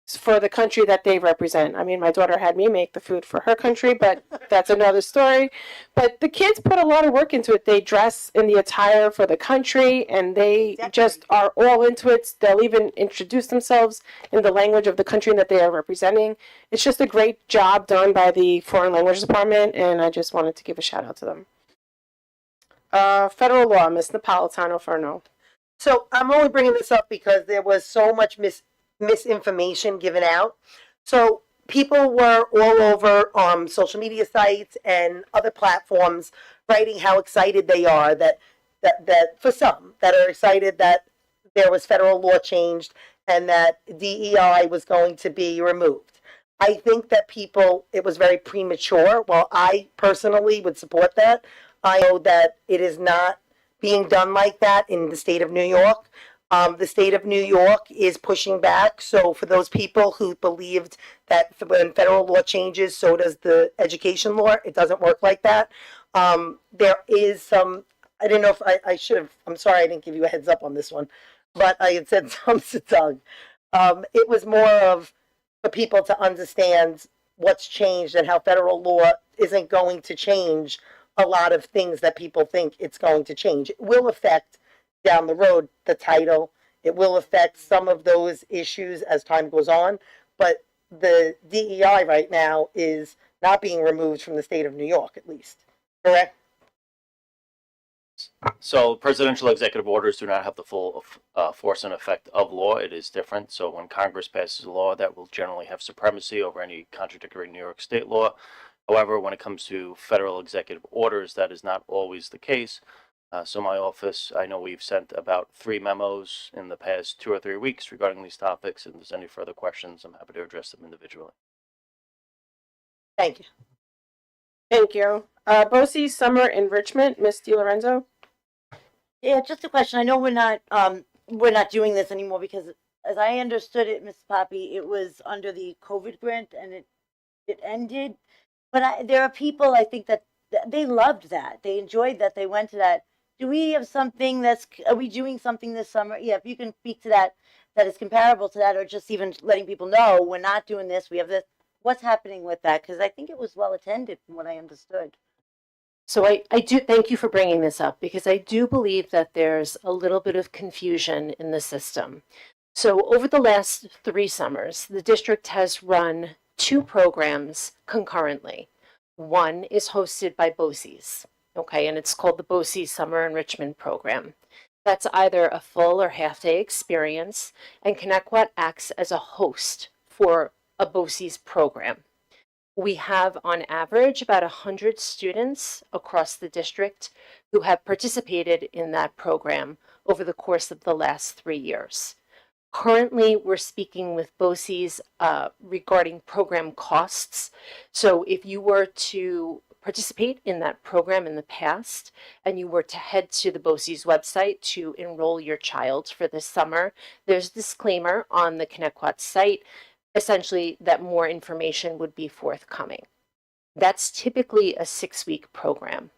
for the country that they represent. I mean, my daughter had me make the food for her country, but that's another story. But the kids put a lot of work into it. They dress in the attire for the country, and they just are all into it. They'll even introduce themselves in the language of the country that they are representing. It's just a great job done by the Foreign Language Department, and I just wanted to give a shout out to them. Federal law, Ms. Napolitano-Furno. So I'm only bringing this up because there was so much misinformation given out. So people were all over social media sites and other platforms writing how excited they are that for some that are excited that there was federal law changed and that DEI was going to be removed. I think that it was very premature. While I personally would support that, I know that it is not being done like that in the state of New York. The state of New York is pushing back. So for those people who believed that when federal law changes, so does the education law, it doesn't work like that. There is some, I didn't know if I should have, I'm sorry I didn't give you a heads up on this one, but I had said something to Doug. It was more of for people to understand what's changed and how federal law isn't going to change a lot of things that people think it's going to change. It will affect down the road the title. It will affect some of those issues as time goes on, but the DEI right now is not being removed from the state of New York, at least. Correct? So presidential executive orders do not have the full force and effect of law. It is different. So when Congress passes a law, that will generally have supremacy over any contradictory New York state law. However, when it comes to federal executive orders, that is not always the case. So my office, I know we've sent about 3 memos in the past 2 or 3 weeks regarding these topics. If there's any further questions, I'm happy to address them individually. Thank you. Thank you. BOCES summer enrichment, Ms. DiLorenzo. Yeah, just a question. I know we're not doing this anymore because, as I understood it, Ms. Poppy, it was under the COVID grant and it ended. But there are people I think that they loved that, they enjoyed that, they went to that. Do we have something are we doing something this summer? Yeah, if you can speak to that is comparable to that, or just even letting people know we're not doing this. We have this. What's happening with that? Because I think it was well attended from what I understood. So I do thank you for bringing this up because I do believe that there's a little bit of confusion in the system. So over the last 3 summers, the district has run 2 programs concurrently. One is hosted by BOCES, okay, and it's called the BOCES Summer Enrichment Program. That's either a full or half-day experience, and ConnectWatt acts as a host for a BOCES program. We have, on average, about 100 students across the district who have participated in that program over the course of the last 3 years. Currently, we're speaking with BOCES regarding program costs. So if you were to participate in that program in the past and you were to head to the BOCES website to enroll your child for this summer, there's a disclaimer on the ConnectWatt site essentially that more information would be forthcoming. That's typically a 6-week program.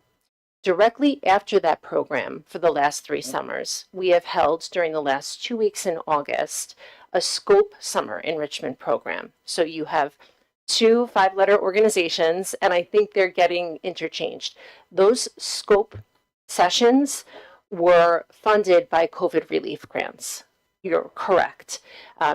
Directly after that program, for the last 3 summers, we have held during the last 2 weeks in August a SCOPE summer enrichment program. So you have 2 5-letter organizations, and I think they're getting interchanged. Those SCOPE sessions were funded by COVID relief grants. You're correct.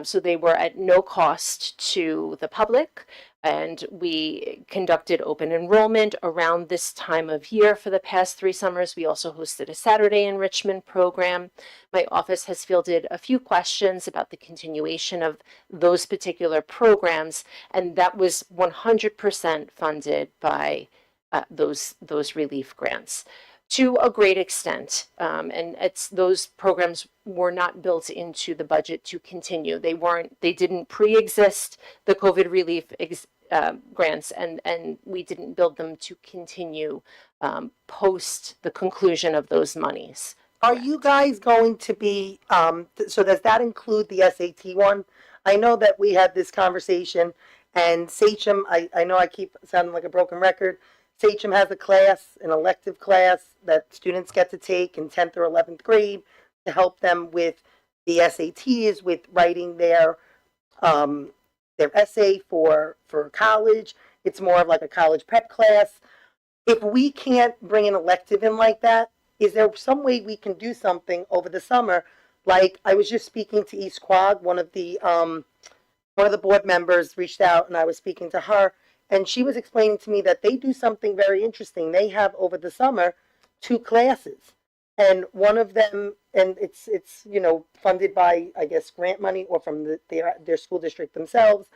So they were at no cost to the public, and we conducted open enrollment around this time of year for the past 3 summers. We also hosted a Saturday enrichment program. My office has fielded a few questions about the continuation of those particular programs, and that was 100% funded by those relief grants. To a great extent, and those programs were not built into the budget to continue. They didn't pre-exist the COVID relief grants, and we didn't build them to continue post the conclusion of those monies. Are you guys going to be, so does that include the SAT one? I know that we had this conversation, and Sachem, I know I keep sounding like a broken record. Sachem has a class, an elective class that students get to take in 10th or 11th grade to help them with the SATs, with writing their essay for college. It's more of like a college prep class. If we can't bring an elective in like that, is there some way we can do something over the summer? Like I was just speaking to East Quogue, one of the board members reached out, and I was speaking to her. And she was explaining to me that they do something very interesting. They have over the summer 2 classes, and one of them, and it's funded by, I guess, grant money or from their school district themselves,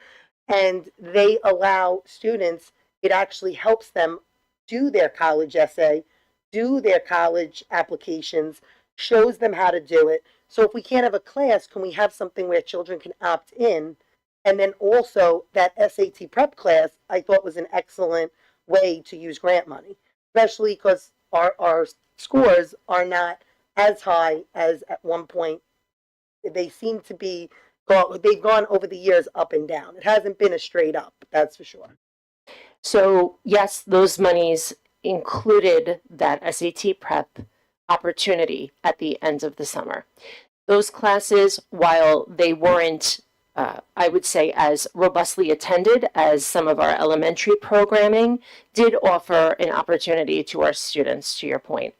and they allow students. It actually helps them do their college essay, do their college applications, shows them how to do it. So if we can't have a class, can we have something where children can opt in? And then also that SAT prep class, I thought was an excellent way to use grant money, especially because our scores are not as high as at one point. They seem to be, they've gone over the years up and down. It hasn't been a straight up, that's for sure. So yes, those monies included that SAT prep opportunity at the end of the summer. Those classes, while they weren't, I would say, as robustly attended as some of our elementary programming, did offer an opportunity to our students, to your point.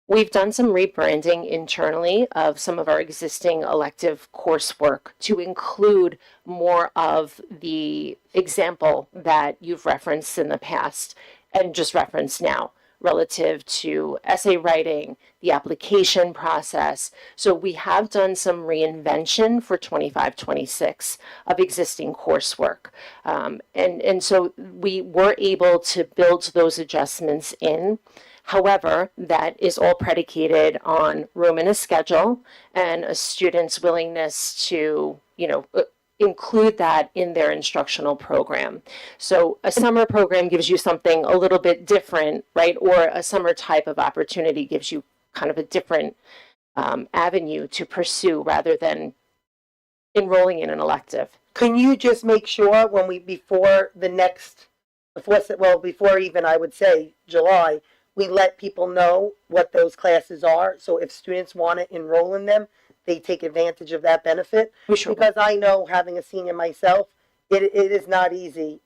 We've done some rebranding internally of some of our existing elective coursework to include more of the example that you've referenced in the past and just referenced now relative to essay writing, the application process. So we have done some reinvention for 25-26 of existing coursework. And so we were able to build those adjustments in. However, that is all predicated on room in a schedule and a student's willingness to, include that in their instructional program. So a summer program gives you something a little bit different, right? Or a summer type of opportunity gives you kind of a different avenue to pursue rather than enrolling in an elective. Can you just make sure when before even I would say July, we let people know what those classes are, so if students want to enroll in them, they take advantage of that benefit. Sure. Because I know, having a senior myself, it is not easy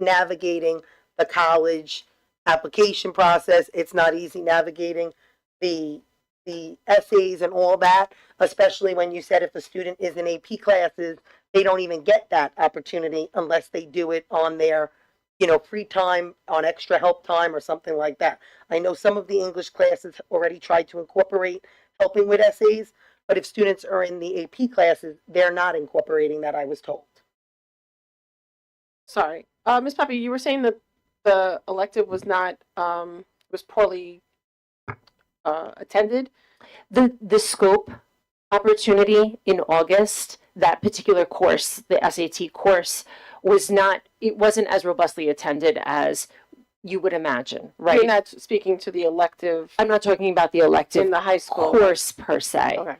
navigating the college application process. It's not easy navigating the essays and all that, especially when you said if a student is in AP classes, they don't even get that opportunity unless they do it on their free time, on extra help time or something like that. I know some of the English classes already tried to incorporate helping with essays, but if students are in the AP classes, they're not incorporating that, I was told. Sorry. Ms. Pepe, you were saying that the elective was not, was poorly attended? The scope opportunity in August, that particular course, the SAT course, it wasn't as robustly attended as you would imagine, right? You're not speaking to the elective. I'm not talking about the elective in the high school course per se. Okay.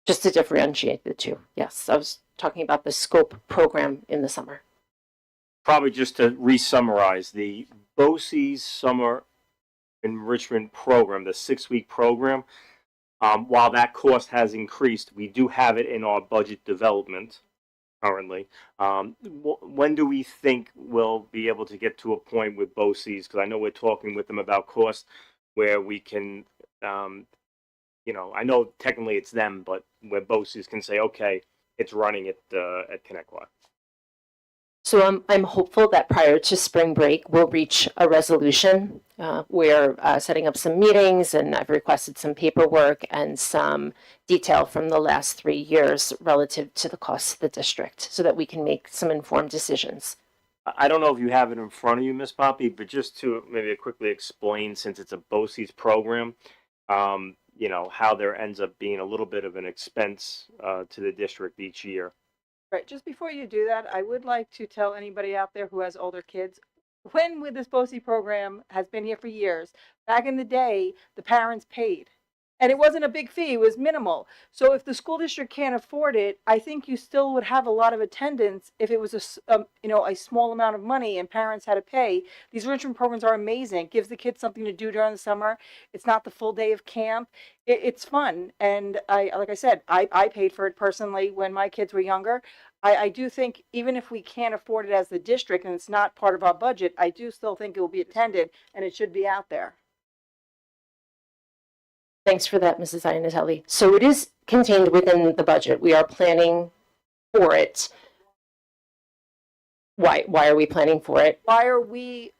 Just to differentiate the two. Yes, I was talking about the scope program in the summer. Probably just to re-summarize, the BOCES Summer Enrichment Program, the 6-week program, while that cost has increased, we do have it in our budget development currently. When do we think we'll be able to get to a point with BOCES? Because I know we're talking with them about cost where we can, I know technically it's them, but where BOCES can say, okay, it's running at Connecticut. So I'm hopeful that prior to spring break, we'll reach a resolution. We're setting up some meetings, and I've requested some paperwork and some detail from the last 3 years relative to the costs of the district so that we can make some informed decisions. I don't know if you have it in front of you, Ms. Poppy, but just to maybe quickly explain, since it's a BOCES program, how there ends up being a little bit of an expense to the district each year. Right, just before you do that, I would like to tell anybody out there who has older kids, when with this BOCES program has been here for years, back in the day, the parents paid. And it wasn't a big fee, it was minimal. So if the school district can't afford it, I think you still would have a lot of attendance if it was a small amount of money and parents had to pay. These enrichment programs are amazing. It gives the kids something to do during the summer. It's not the full day of camp. It's fun. And like I said, I paid for it personally when my kids were younger. I do think even if we can't afford it as the district and it's not part of our budget, I do still think it will be attended and it should be out there. Thanks for that, Mrs. Iannatelli. So it is contained within the budget. We are planning for it. Why are we planning for it? Why are we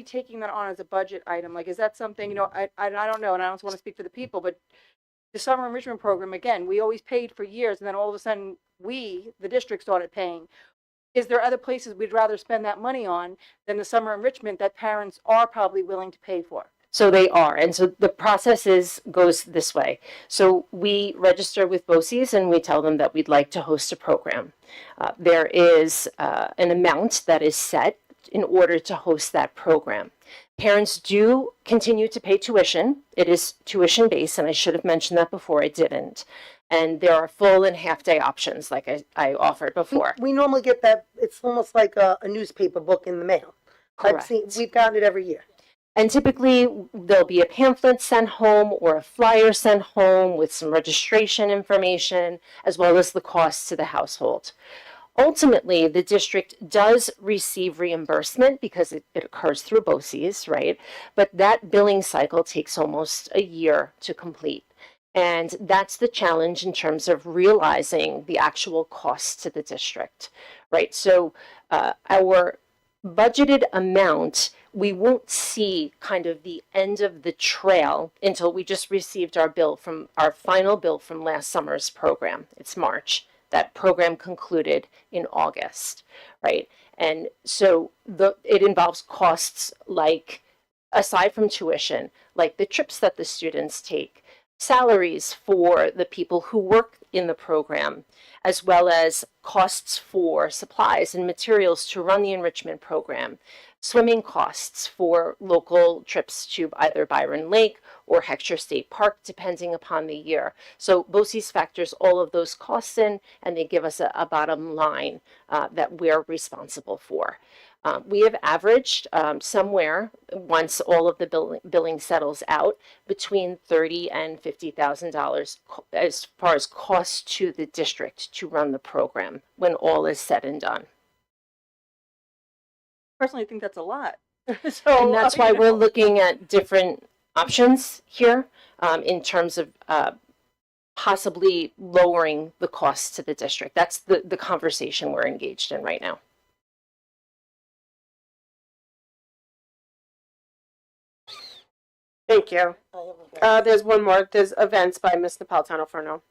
taking that on as a budget item? Like, is that something, I don't know, and I don't want to speak for the people, but the summer enrichment program, again, we always paid for years, and then all of a sudden the district, started paying. Is there other places we'd rather spend that money on than the summer enrichment that parents are probably willing to pay for? So they are. And so the process goes this way. So we register with BOCES and we tell them that we'd like to host a program. There is an amount that is set in order to host that program. Parents do continue to pay tuition. It is tuition based, and I should have mentioned that before, I didn't. And there are full and half day options like I offered before. We normally get that, it's almost like a newspaper book in the mail. Correct. We've gotten it every year. And typically there'll be a pamphlet sent home or a flyer sent home with some registration information as well as the costs to the household. Ultimately, the district does receive reimbursement because it occurs through BOCES, right? But that billing cycle takes almost a year to complete. And that's the challenge in terms of realizing the actual costs to the district, right? So our budgeted amount, we won't see kind of the end of the trail until we just received our final bill from last summer's program. It's March. That program concluded in August, right? And so it involves costs like, aside from tuition, like the trips that the students take, salaries for the people who work in the program, as well as costs for supplies and materials to run the enrichment program, swimming costs for local trips to either Byron Lake or Heckscher State Park, depending upon the year. So BOCES factors all of those costs in, and they give us a bottom line that we're responsible for. We have averaged somewhere, once all of the billing settles out, between $30,000 and $50,000 as far as costs to the district to run the program when all is said and done. Personally, I think that's a lot. And that's why we're looking at different options here in terms of possibly lowering the costs to the district. That's the conversation we're engaged in right now. Thank you. There's one more. There's events by Ms. Napolitano Furno.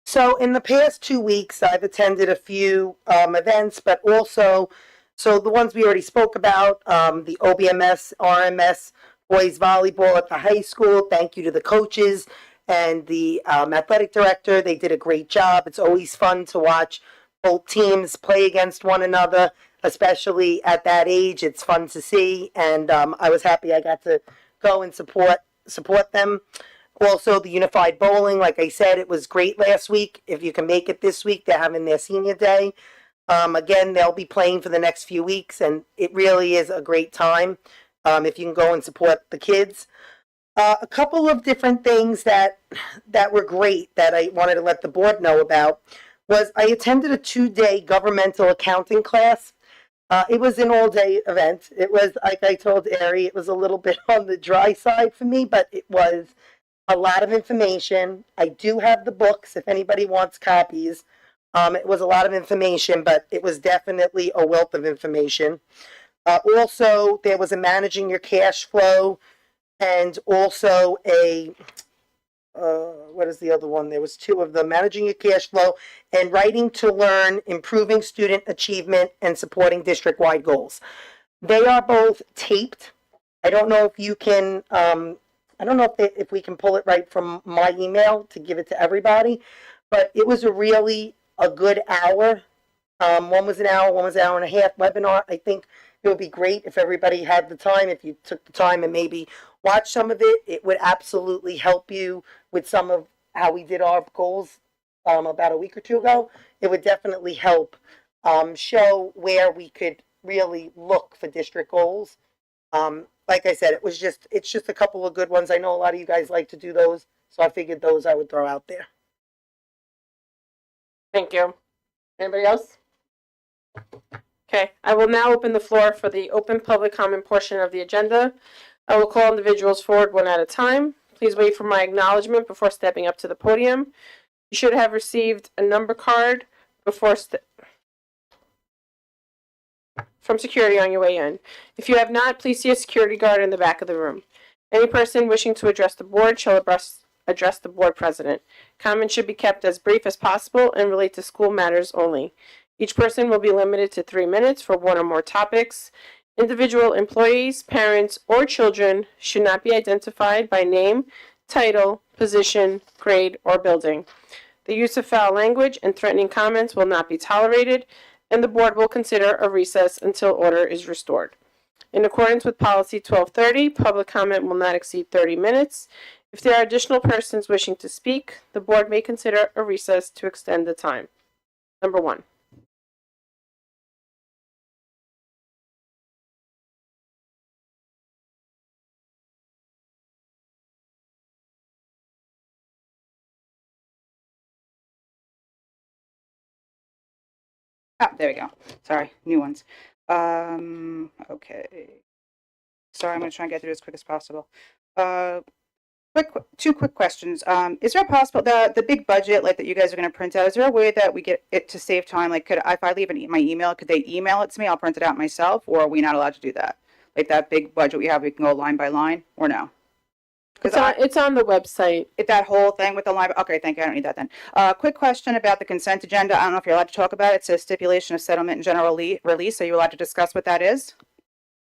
So in the past 2 weeks, I've attended a few events, but also, so the ones we already spoke about, the OBMS, RMS, boys volleyball at the high school. Thank you to the coaches and the athletic director. They did a great job. It's always fun to watch both teams play against one another, especially at that age. It's fun to see, and I was happy I got to go and support them. Also, the Unified Bowling, like I said, it was great last week. If you can make it this week, they're having their senior day. Again, they'll be playing for the next few weeks, and it really is a great time if you can go and support the kids. A couple of different things that were great that I wanted to let the board know about was I attended a 2-day governmental accounting class. It was an all-day event. It was, like I told Ari, it was a little bit on the dry side for me, but it was a lot of information. I do have the books if anybody wants copies. It was a lot of information, but it was definitely a wealth of information. Also, there was a managing your cash flow and also a, what is the other one? There was 2 of them, managing your cash flow and writing to learn, improving student achievement and supporting district-wide goals. They are both taped. I don't know if you can, I don't know if we can pull it right from my email to give it to everybody, but it was a good hour. One was an hour, one was an hour and a half webinar. I think it would be great if everybody had the time, if you took the time and maybe watched some of it. It would absolutely help you with some of how we did our goals about a week or 2 ago. It would definitely help show where we could really look for district goals. Like I said, it's just a couple of good ones. I know a lot of you guys like to do those, so I figured those I would throw out there. Thank you. Anybody else? Okay, I will now open the floor for the open public comment portion of the agenda. I will call individuals forward one at a time. Please wait for my acknowledgement before stepping up to the podium. You should have received a number card from security on your way in. If you have not, please see a security guard in the back of the room. Any person wishing to address the board shall address the board president. Comments should be kept as brief as possible and relate to school matters only. Each person will be limited to 3 minutes for 1 or more topics. Individual employees, parents, or children should not be identified by name, title, position, grade, or building. The use of foul language and threatening comments will not be tolerated, and the board will consider a recess until order is restored. In accordance with Policy 1230, public comment will not exceed 30 minutes. If there are additional persons wishing to speak, the board may consider a recess to extend the time. Number 1. Ah, there we go. Sorry, new ones. Okay. Sorry, I'm gonna try and get through as quick as possible. Two quick questions. Is there a possible the big budget like that you guys are gonna print out? Is there a way that we get it to save time? Like, could if I leave my email, could they email it to me? I'll print it out myself, or are we not allowed to do that? Like that big budget we have, we can go line by line, or no? It's on the website. That whole thing with the line. Okay, thank you. I don't need that then. Quick question about the consent agenda. I don't know if you're allowed to talk about it. It says stipulation of settlement and general release. Are you allowed to discuss what that is?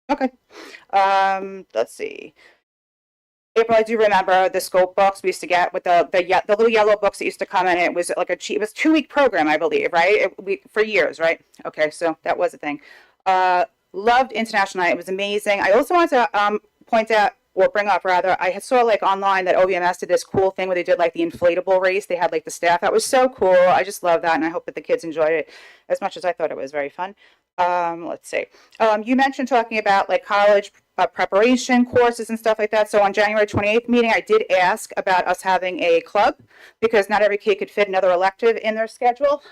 Okay. Let's see. April, I do remember the scope books we used to get with the little yellow books that used to come in. It was like it was 2-week program, I believe, right? For years, right? Okay, so that was a thing. Loved International Night. It was amazing. I also wanted to point out, or bring up rather, I saw like online that OVMS did this cool thing where they did like the inflatable race. They had like the staff. That was so cool. I just love that, and I hope that the kids enjoyed it as much as I thought it was very fun. Let's see. You mentioned talking about like college preparation courses and stuff like that. So on January 28th meeting, I did ask about us having a club because not every kid could fit another elective in their schedule.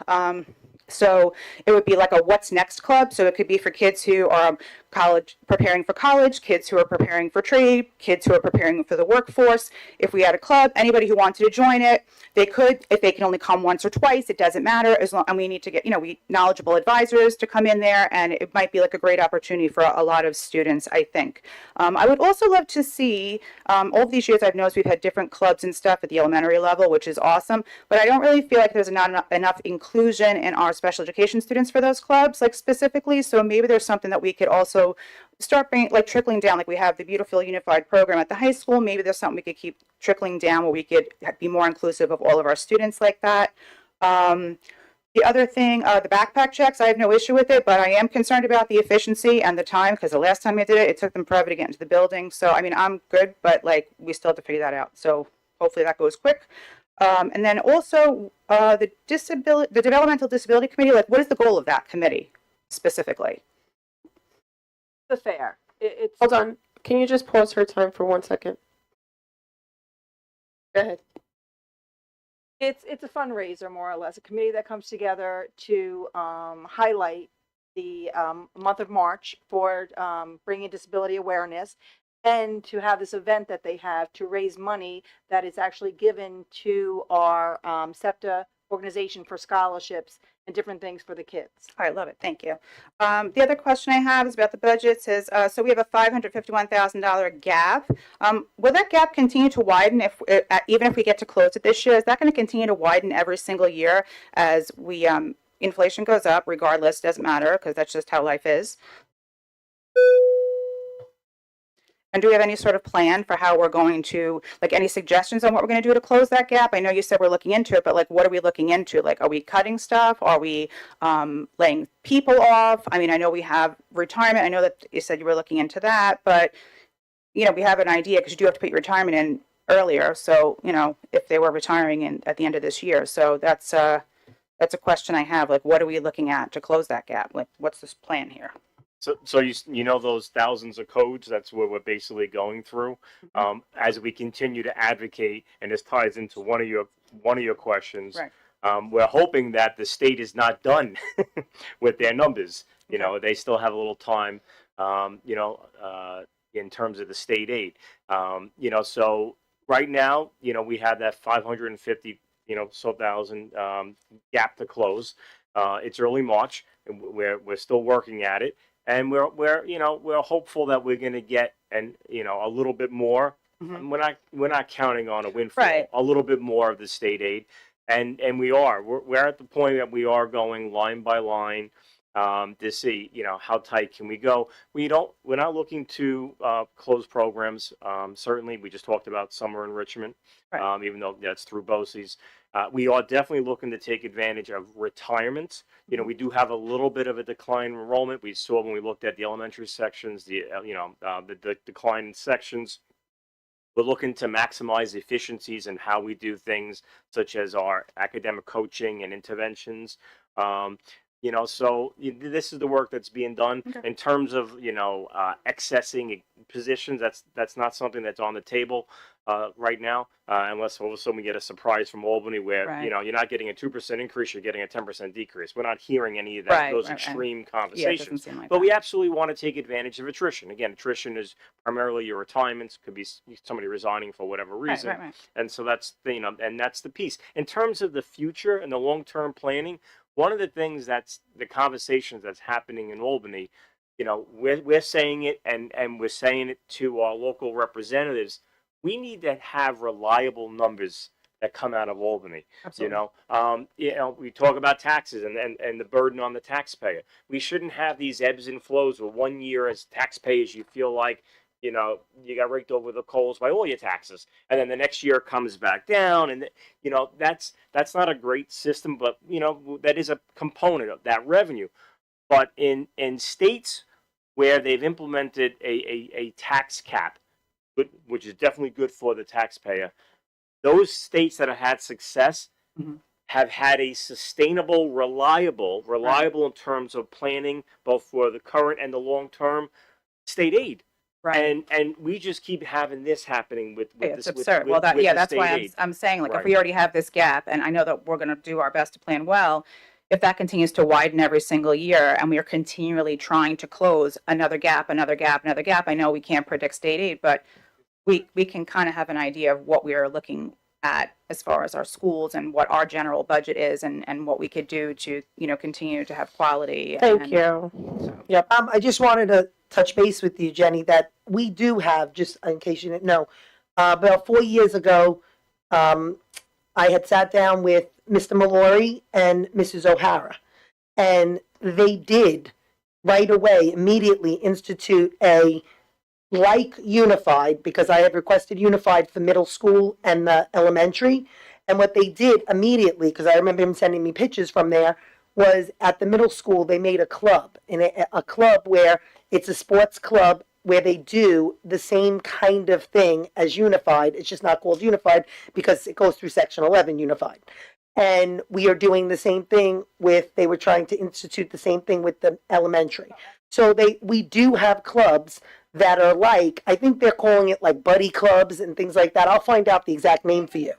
So it would be like a what's next club. So it could be for kids who are preparing for college, kids who are preparing for trade, kids who are preparing for the workforce. If we had a club, anybody who wanted to join it, they could. If they can only come once or twice, it doesn't matter. As long, and we need to get knowledgeable advisors to come in there, and it might be like a great opportunity for a lot of students, I think. I would also love to see all of these years I've noticed we've had different clubs and stuff at the elementary level, which is awesome. But I don't really feel like there's not enough inclusion in our special education students for those clubs, like specifically. So maybe there's something that we could also start bringing, like trickling down, like we have the beautiful unified program at the high school. Maybe there's something we could keep trickling down where we could be more inclusive of all of our students like that. The other thing, the backpack checks, I have no issue with it, but I am concerned about the efficiency and the time because the last time I did it, it took them forever to get into the building. So, I mean, I'm good, but like we still have to figure that out. So hopefully that goes quick. And then also the Developmental Disability Committee, like what is the goal of that committee specifically? The fair. It's Hold on. Can you just pause her time for 1 second? Go ahead. It's a fundraiser, more or less, a committee that comes together to highlight the month of March for bringing disability awareness, and to have this event that they have to raise money that is actually given to our SEPTA organization for scholarships and different things for the kids. I love it. Thank you. The other question I have is about the budget. Says so we have a $551,000 gap. Will that gap continue to widen even if we get to close it this year? Is that going to continue to widen every single year as we inflation goes up? Regardless, doesn't matter because that's just how life is. And do we have any sort of plan for how we're going to, like any suggestions on what we're going to do to close that gap? I know you said we're looking into it, but like what are we looking into? Like, are we cutting stuff? Are we laying people off? I mean, I know we have retirement. I know that you said you were looking into that, but, we have an idea because you do have to put your retirement in earlier. So, if they were retiring at the end of this year. So that's a question I have. Like, what are we looking at to close that gap? Like, what's this plan here? So you know those thousands of codes, that's what we're basically going through. As we continue to advocate, and this ties into one of your questions. Right. We're hoping that the state is not done with their numbers. They still have a little time. In terms of the state aid. So right now, we have that 550 thousand gap to close. It's early March, and we're still working at it. And we're hopeful that we're going to get a little bit more. Mm-hmm. We're not counting on a windfall. Right. A little bit more of the state aid, and we're at the point that we are going line by line. to see, how tight can we go. We're not looking to close programs. Certainly, we just talked about summer enrichment, even though that's through BOCES. We are definitely looking to take advantage of retirements. We do have a little bit of a decline in enrollment. We saw when we looked at the elementary sections, the decline in sections. We're looking to maximize efficiencies in how we do things, such as our academic coaching and interventions. So this is the work that's being done. In terms of accessing positions. That's not something that's on the table right now, unless all of a sudden we get a surprise from Albany where you're not getting a 2% increase, you're getting a 10% decrease. We're not hearing any of that, those extreme conversations. But we absolutely want to take advantage of attrition. Again, attrition is primarily your retirements. Could be somebody resigning for whatever reason, and so that's and that's the piece. In terms of the future and the long-term planning, one of the things that's the conversations that's happening in Albany, we're saying it and we're saying it to our local representatives. We need to have reliable numbers that come out of Albany. Absolutely. We talk about taxes and the burden on the taxpayer. We shouldn't have these ebbs and flows where one year as taxpayers you feel like you got raked over the coals by all your taxes, and then the next year it comes back down, and that's not a great system, but that is a component of that revenue. But in states where they've implemented a tax cap, which is definitely good for the taxpayer, those states that have had success have had a sustainable, reliable in terms of planning, both for the current and the long term state aid. And we just keep having this happening with It's this, absurd. with That's the why state aid. I'm saying, like, Right. if we already have this gap, and I know that we're going to do our best to plan well, if that continues to widen every single year, and we are continually trying to close another gap, I know we can't predict state aid, but we can kind of have an idea of what we are looking at as far as our schools and what our general budget is, and what we could do to continue to have quality. Thank you. Yep. I just wanted to touch base with you, Jenny, that we do have, just in case you didn't know, about 4 years ago, I had sat down with Mr. Mallory and Mrs. O'Hara, and they did right away, immediately institute Unified, because I had requested Unified for middle school and the elementary. And what they did immediately, because I remember him sending me pictures from there, was at the middle school, they made a club, and a club where it's a sports club where they do the same kind of thing as Unified. It's just not called Unified because it goes through Section 11 Unified. And we are doing the same thing they were trying to institute the same thing with the elementary. So we do have clubs that are I think they're calling it like buddy clubs and things like that. I'll find out the exact name for you.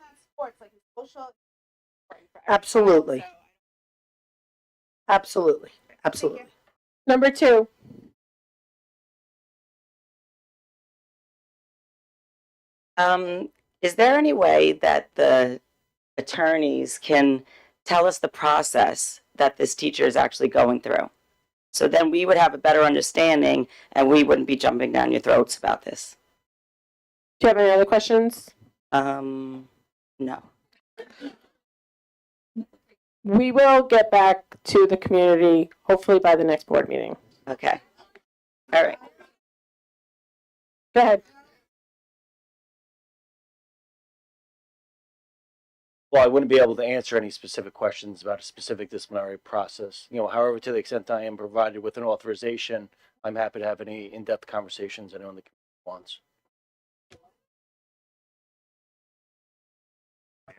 Absolutely. Number 2. Is there any way that the attorneys can tell us the process that this teacher is actually going through? So then we would have a better understanding and we wouldn't be jumping down your throats about this. Do you have any other questions? No. We will get back to the community hopefully by the next board meeting. Okay. All right. Go ahead. Well, I wouldn't be able to answer any specific questions about a specific disciplinary process. However, to the extent I am provided with an authorization, I'm happy to have any in-depth conversations anyone that wants.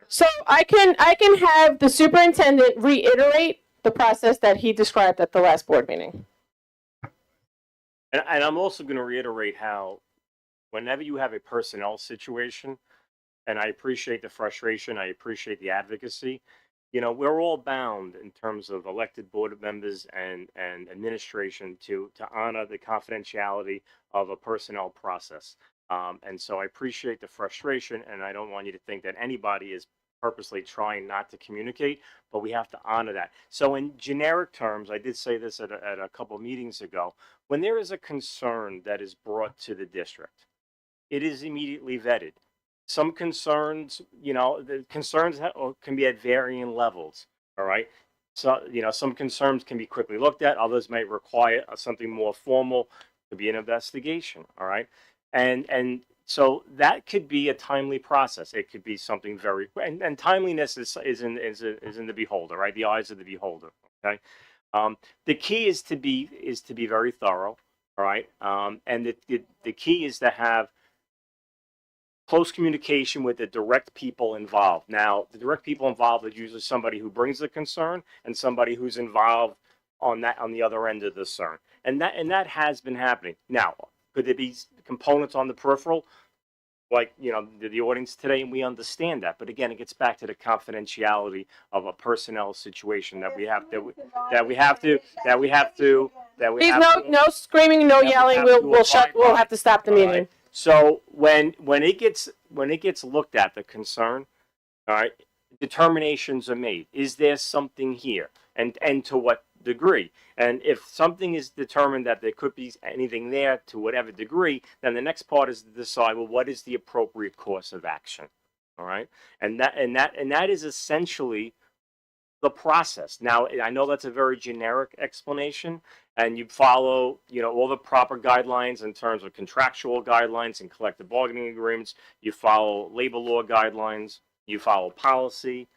So I can have the superintendent reiterate the process that he described at the last board meeting. And I'm also going to reiterate how whenever you have a personnel situation, and I appreciate the frustration, I appreciate the advocacy, we're all bound in terms of elected board members and administration to honor the confidentiality of a personnel process. And so I appreciate the frustration, and I don't want you to think that anybody is purposely trying not to communicate, but we have to honor that. So in generic terms, I did say this at a couple meetings ago, when there is a concern that is brought to the district, it is immediately vetted. Some concerns, the concerns can be at varying levels, all right? So, some concerns can be quickly looked at, others may require something more formal, could be an investigation, all right? And so that could be a timely process. It could be something very, and timeliness is in the beholder, right? The eyes of the beholder, okay? The key is to be very thorough, all right? And the key is to have close communication with the direct people involved. Now, the direct people involved is usually somebody who brings the concern and somebody who's involved on the other end of the concern. And that has been happening. Now, could there be components on the peripheral, like the audience today, and we understand that. But again, it gets back to the confidentiality of a personnel situation that we have to. Please, no screaming, no yelling. We'll have to stop the meeting. Right. So when it gets looked at, the concern, all right, determinations are made. Is there something here, and to what degree? And if something is determined that there could be anything there, to whatever degree, then the next part is to decide, well, what is the appropriate course of action? All right, and that is essentially the process. Now, I know that's a very generic explanation, and you follow, all the proper guidelines in terms of contractual guidelines and collective bargaining agreements. You follow labor law guidelines. You follow policy,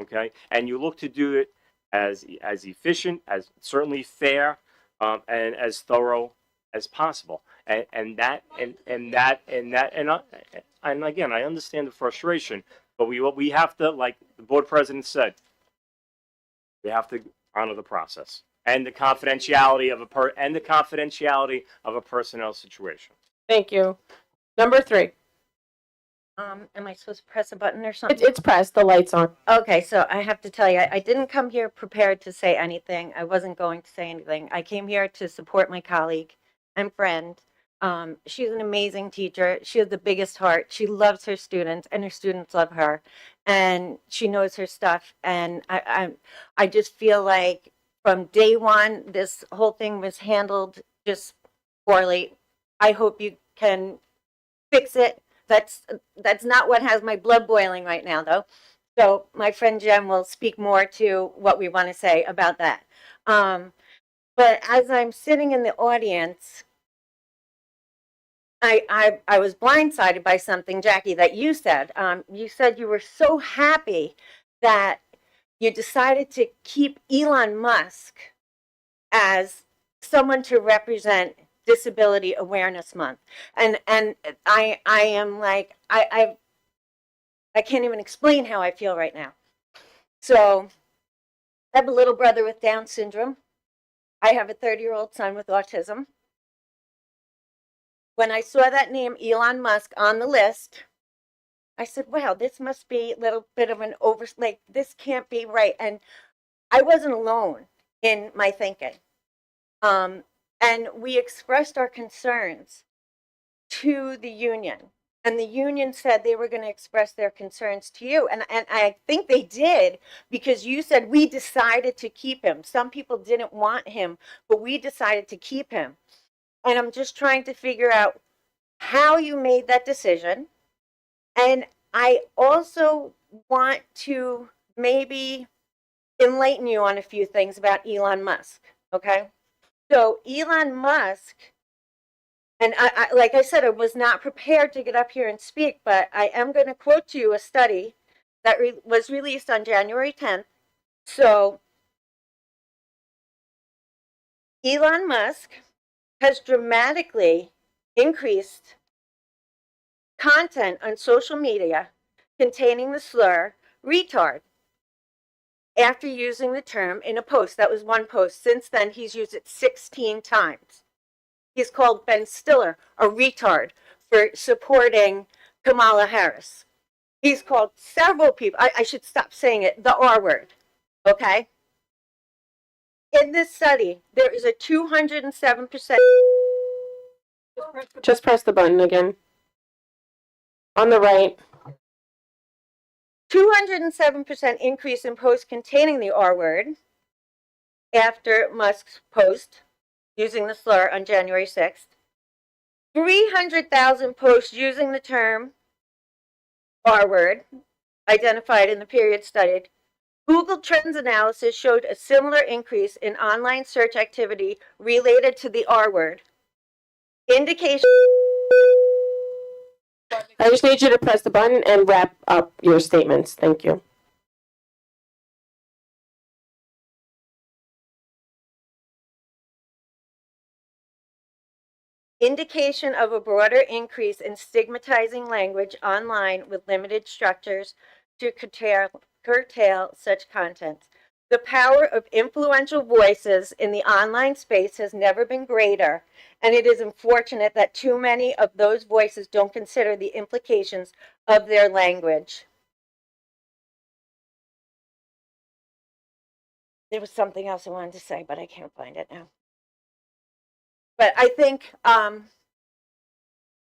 okay, and you look to do it as efficient, as certainly fair, and as thorough as possible. And again, I understand the frustration, but we have to, like the board president said, we have to honor the process and the confidentiality of a personnel situation. Thank you. Number 3. Am I supposed to press a button or something? It's pressed. The light's on. Okay, so I have to tell you, I didn't come here prepared to say anything. I wasn't going to say anything. I came here to support my colleague and friend. She's an amazing teacher. She has the biggest heart. She loves her students, and her students love her. And she knows her stuff. And I just feel like from day one, this whole thing was handled just poorly. I hope you can fix it. That's not what has my blood boiling right now, though. So my friend Jen will speak more to what we want to say about that. But as I'm sitting in the audience, I was blindsided by something, Jackie, that you said. You said you were so happy that you decided to keep Elon Musk as someone to represent Disability Awareness Month. And I am like, I can't even explain how I feel right now. So I have a little brother with Down syndrome. I have a 30-year-old son with autism. When I saw that name, Elon Musk, on the list, I said, wow, this must be a little bit of an this can't be right. And I wasn't alone in my thinking. And we expressed our concerns to the union. And the union said they were going to express their concerns to you. And I think they did, because you said we decided to keep him. Some people didn't want him, but we decided to keep him. And I'm just trying to figure out how you made that decision. And I also want to maybe enlighten you on a few things about Elon Musk, okay? So Elon Musk, and I like I said, I was not prepared to get up here and speak, but I am going to quote to you a study that was released on January 10th. So Elon Musk has dramatically increased content on social media containing the slur retard after using the term in a post. That was one post. Since then, he's used it 16 times. He's called Ben Stiller a retard for supporting Kamala Harris. He's called several people, I should stop saying it, the R word, okay? In this study, there is a 207%. Just press the button again. On the right. 207% increase in posts containing the R word after Musk's post using the slur on January 6th. 300,000 posts using the term R word identified in the period studied Google Trends analysis showed a similar increase in online search activity related to the R word. Indication. I just need you to press the button and wrap up your statements. Thank you. Indication of a broader increase in stigmatizing language online with limited structures to curtail such content. The power of influential voices in the online space has never been greater, and it is unfortunate that too many of those voices don't consider the implications of their language. There was something else I wanted to say, but I can't find it now. But I think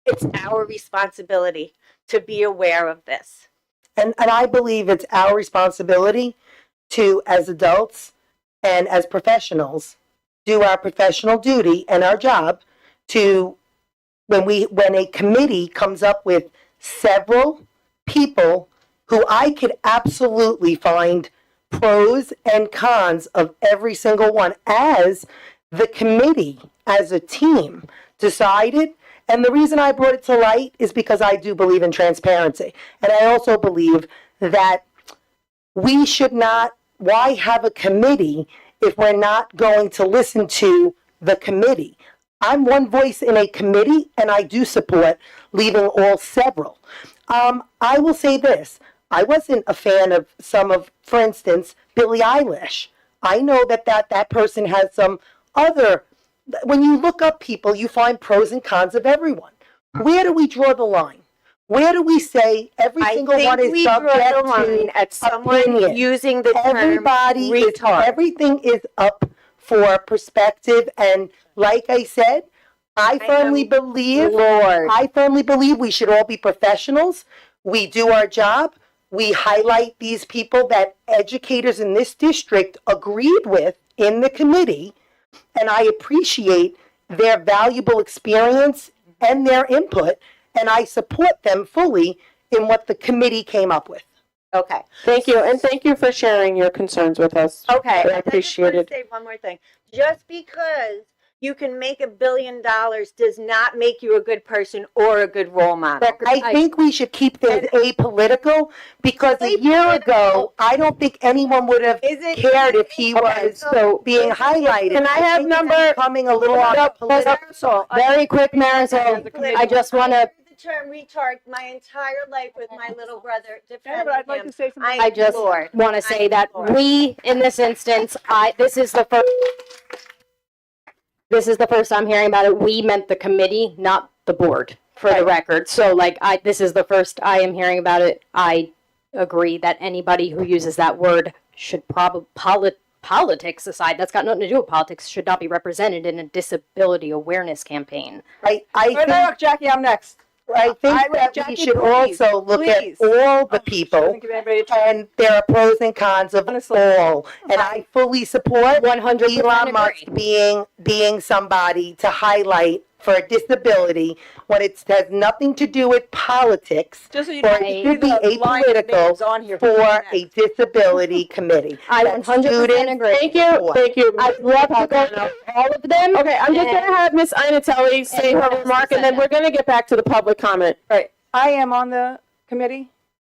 it's our responsibility to be aware of this. And I believe it's our responsibility to, as adults and as professionals, do our professional duty and our job to, when a committee comes up with several people who I could absolutely find pros and cons of every single one, as the committee, as a team, decided. And the reason I brought it to light is because I do believe in transparency. And I also believe that we should not, why have a committee if we're not going to listen to the committee? I'm one voice in a committee, and I do support leaving all several. I will say this. I wasn't a fan of some of, for instance, Billie Eilish. I know that person has some other, when you look up people, you find pros and cons of everyone. Where do we draw the line? Where do we say every single one is subject to at someone opinion? using the term Everybody is, retard. everything is up for perspective, and like I said, I firmly believe we should all be professionals. We do our job. We highlight these people that educators in this district agreed with in the committee, and I appreciate their valuable experience and their input, and I support them fully in what the committee came up with. Okay. Thank you, and thank you for sharing your concerns with us. Okay. I appreciate I it. just want to say one more thing. Just because you can make $1 billion does not make you a good person or a good role model. I think we should keep things apolitical, because a year ago, I don't think anyone would have cared if he was being highlighted. Can I have think number- it's becoming a little political. Very quick, Marisol. I just want to, The term retard my entire life with my little brother defending but I'd like him. to say something. I just want to say that we, in this instance, this is the first I'm hearing about it. We meant the committee, not the board, for the record. So this is the first I am hearing about it. I agree that anybody who uses that word should politics aside, that's got nothing to do with politics, should not be represented in a disability awareness campaign. I No, Jackie, I'm next. think that Jackie, we should please, also look please. at all the people, Give anybody a chance. and there are pros and cons of all. And I fully support 100% Elon Musk being somebody to highlight for a disability when it has nothing to do with politics, Just so you or know, it should be the line of names apolitical on here for a disability committee. I that 100% students agree. Thank you, support. thank you. I'd love to go through all of them. Okay, I'm just gonna have Ms. Inatelli say her remark, and then we're gonna get back to the public comment. Right. I am on the committee,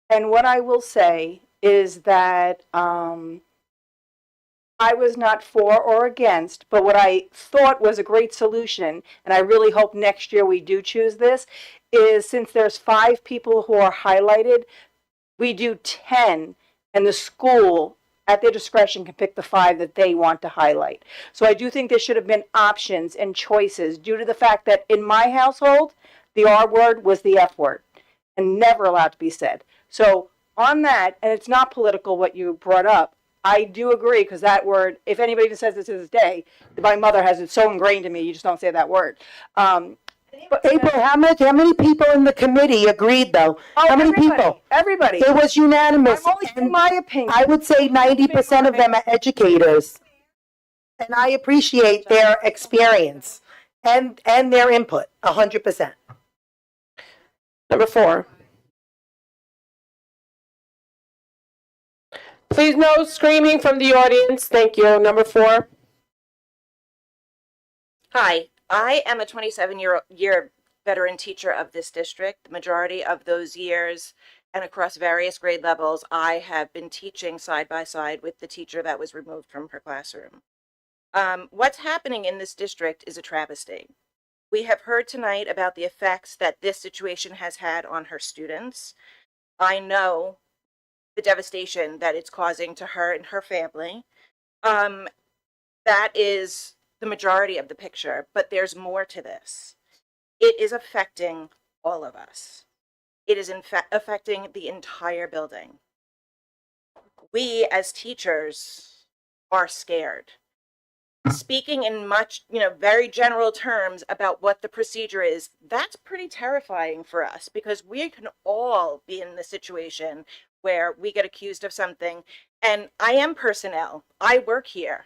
and what I will say is that I was not for or against, but what I thought was a great solution, and I really hope next year we do choose this, is since there's 5 people who are highlighted, we do 10, and the school, at their discretion, can pick the 5 that they want to highlight. So I do think there should have been options and choices due to the fact that in my household, the R word was the F word and never allowed to be said. So on that, and it's not political what you brought up, I do agree, because that word, if anybody even says this to this day, my mother has it so ingrained in me, you just don't say that word. But April, how many people in the committee agreed, though? How many people? Everybody. It was unanimous. I'm only saying my opinion. I would say 90% of them are educators. And I appreciate their experience and their input, 100%. Number 4. Please no screaming from the audience. Thank you. Number 4. Hi, I am a 27-year veteran teacher of this district. The majority of those years and across various grade levels, I have been teaching side by side with the teacher that was removed from her classroom. What's happening in this district is a travesty. We have heard tonight about the effects that this situation has had on her students. I know the devastation that it's causing to her and her family. That is the majority of the picture, but there's more to this. It is affecting all of us. It is in fact affecting the entire building. We as teachers are scared. Speaking in much, very general terms about what the procedure is, that's pretty terrifying for us because we can all be in the situation where we get accused of something. And I am personnel. I work here.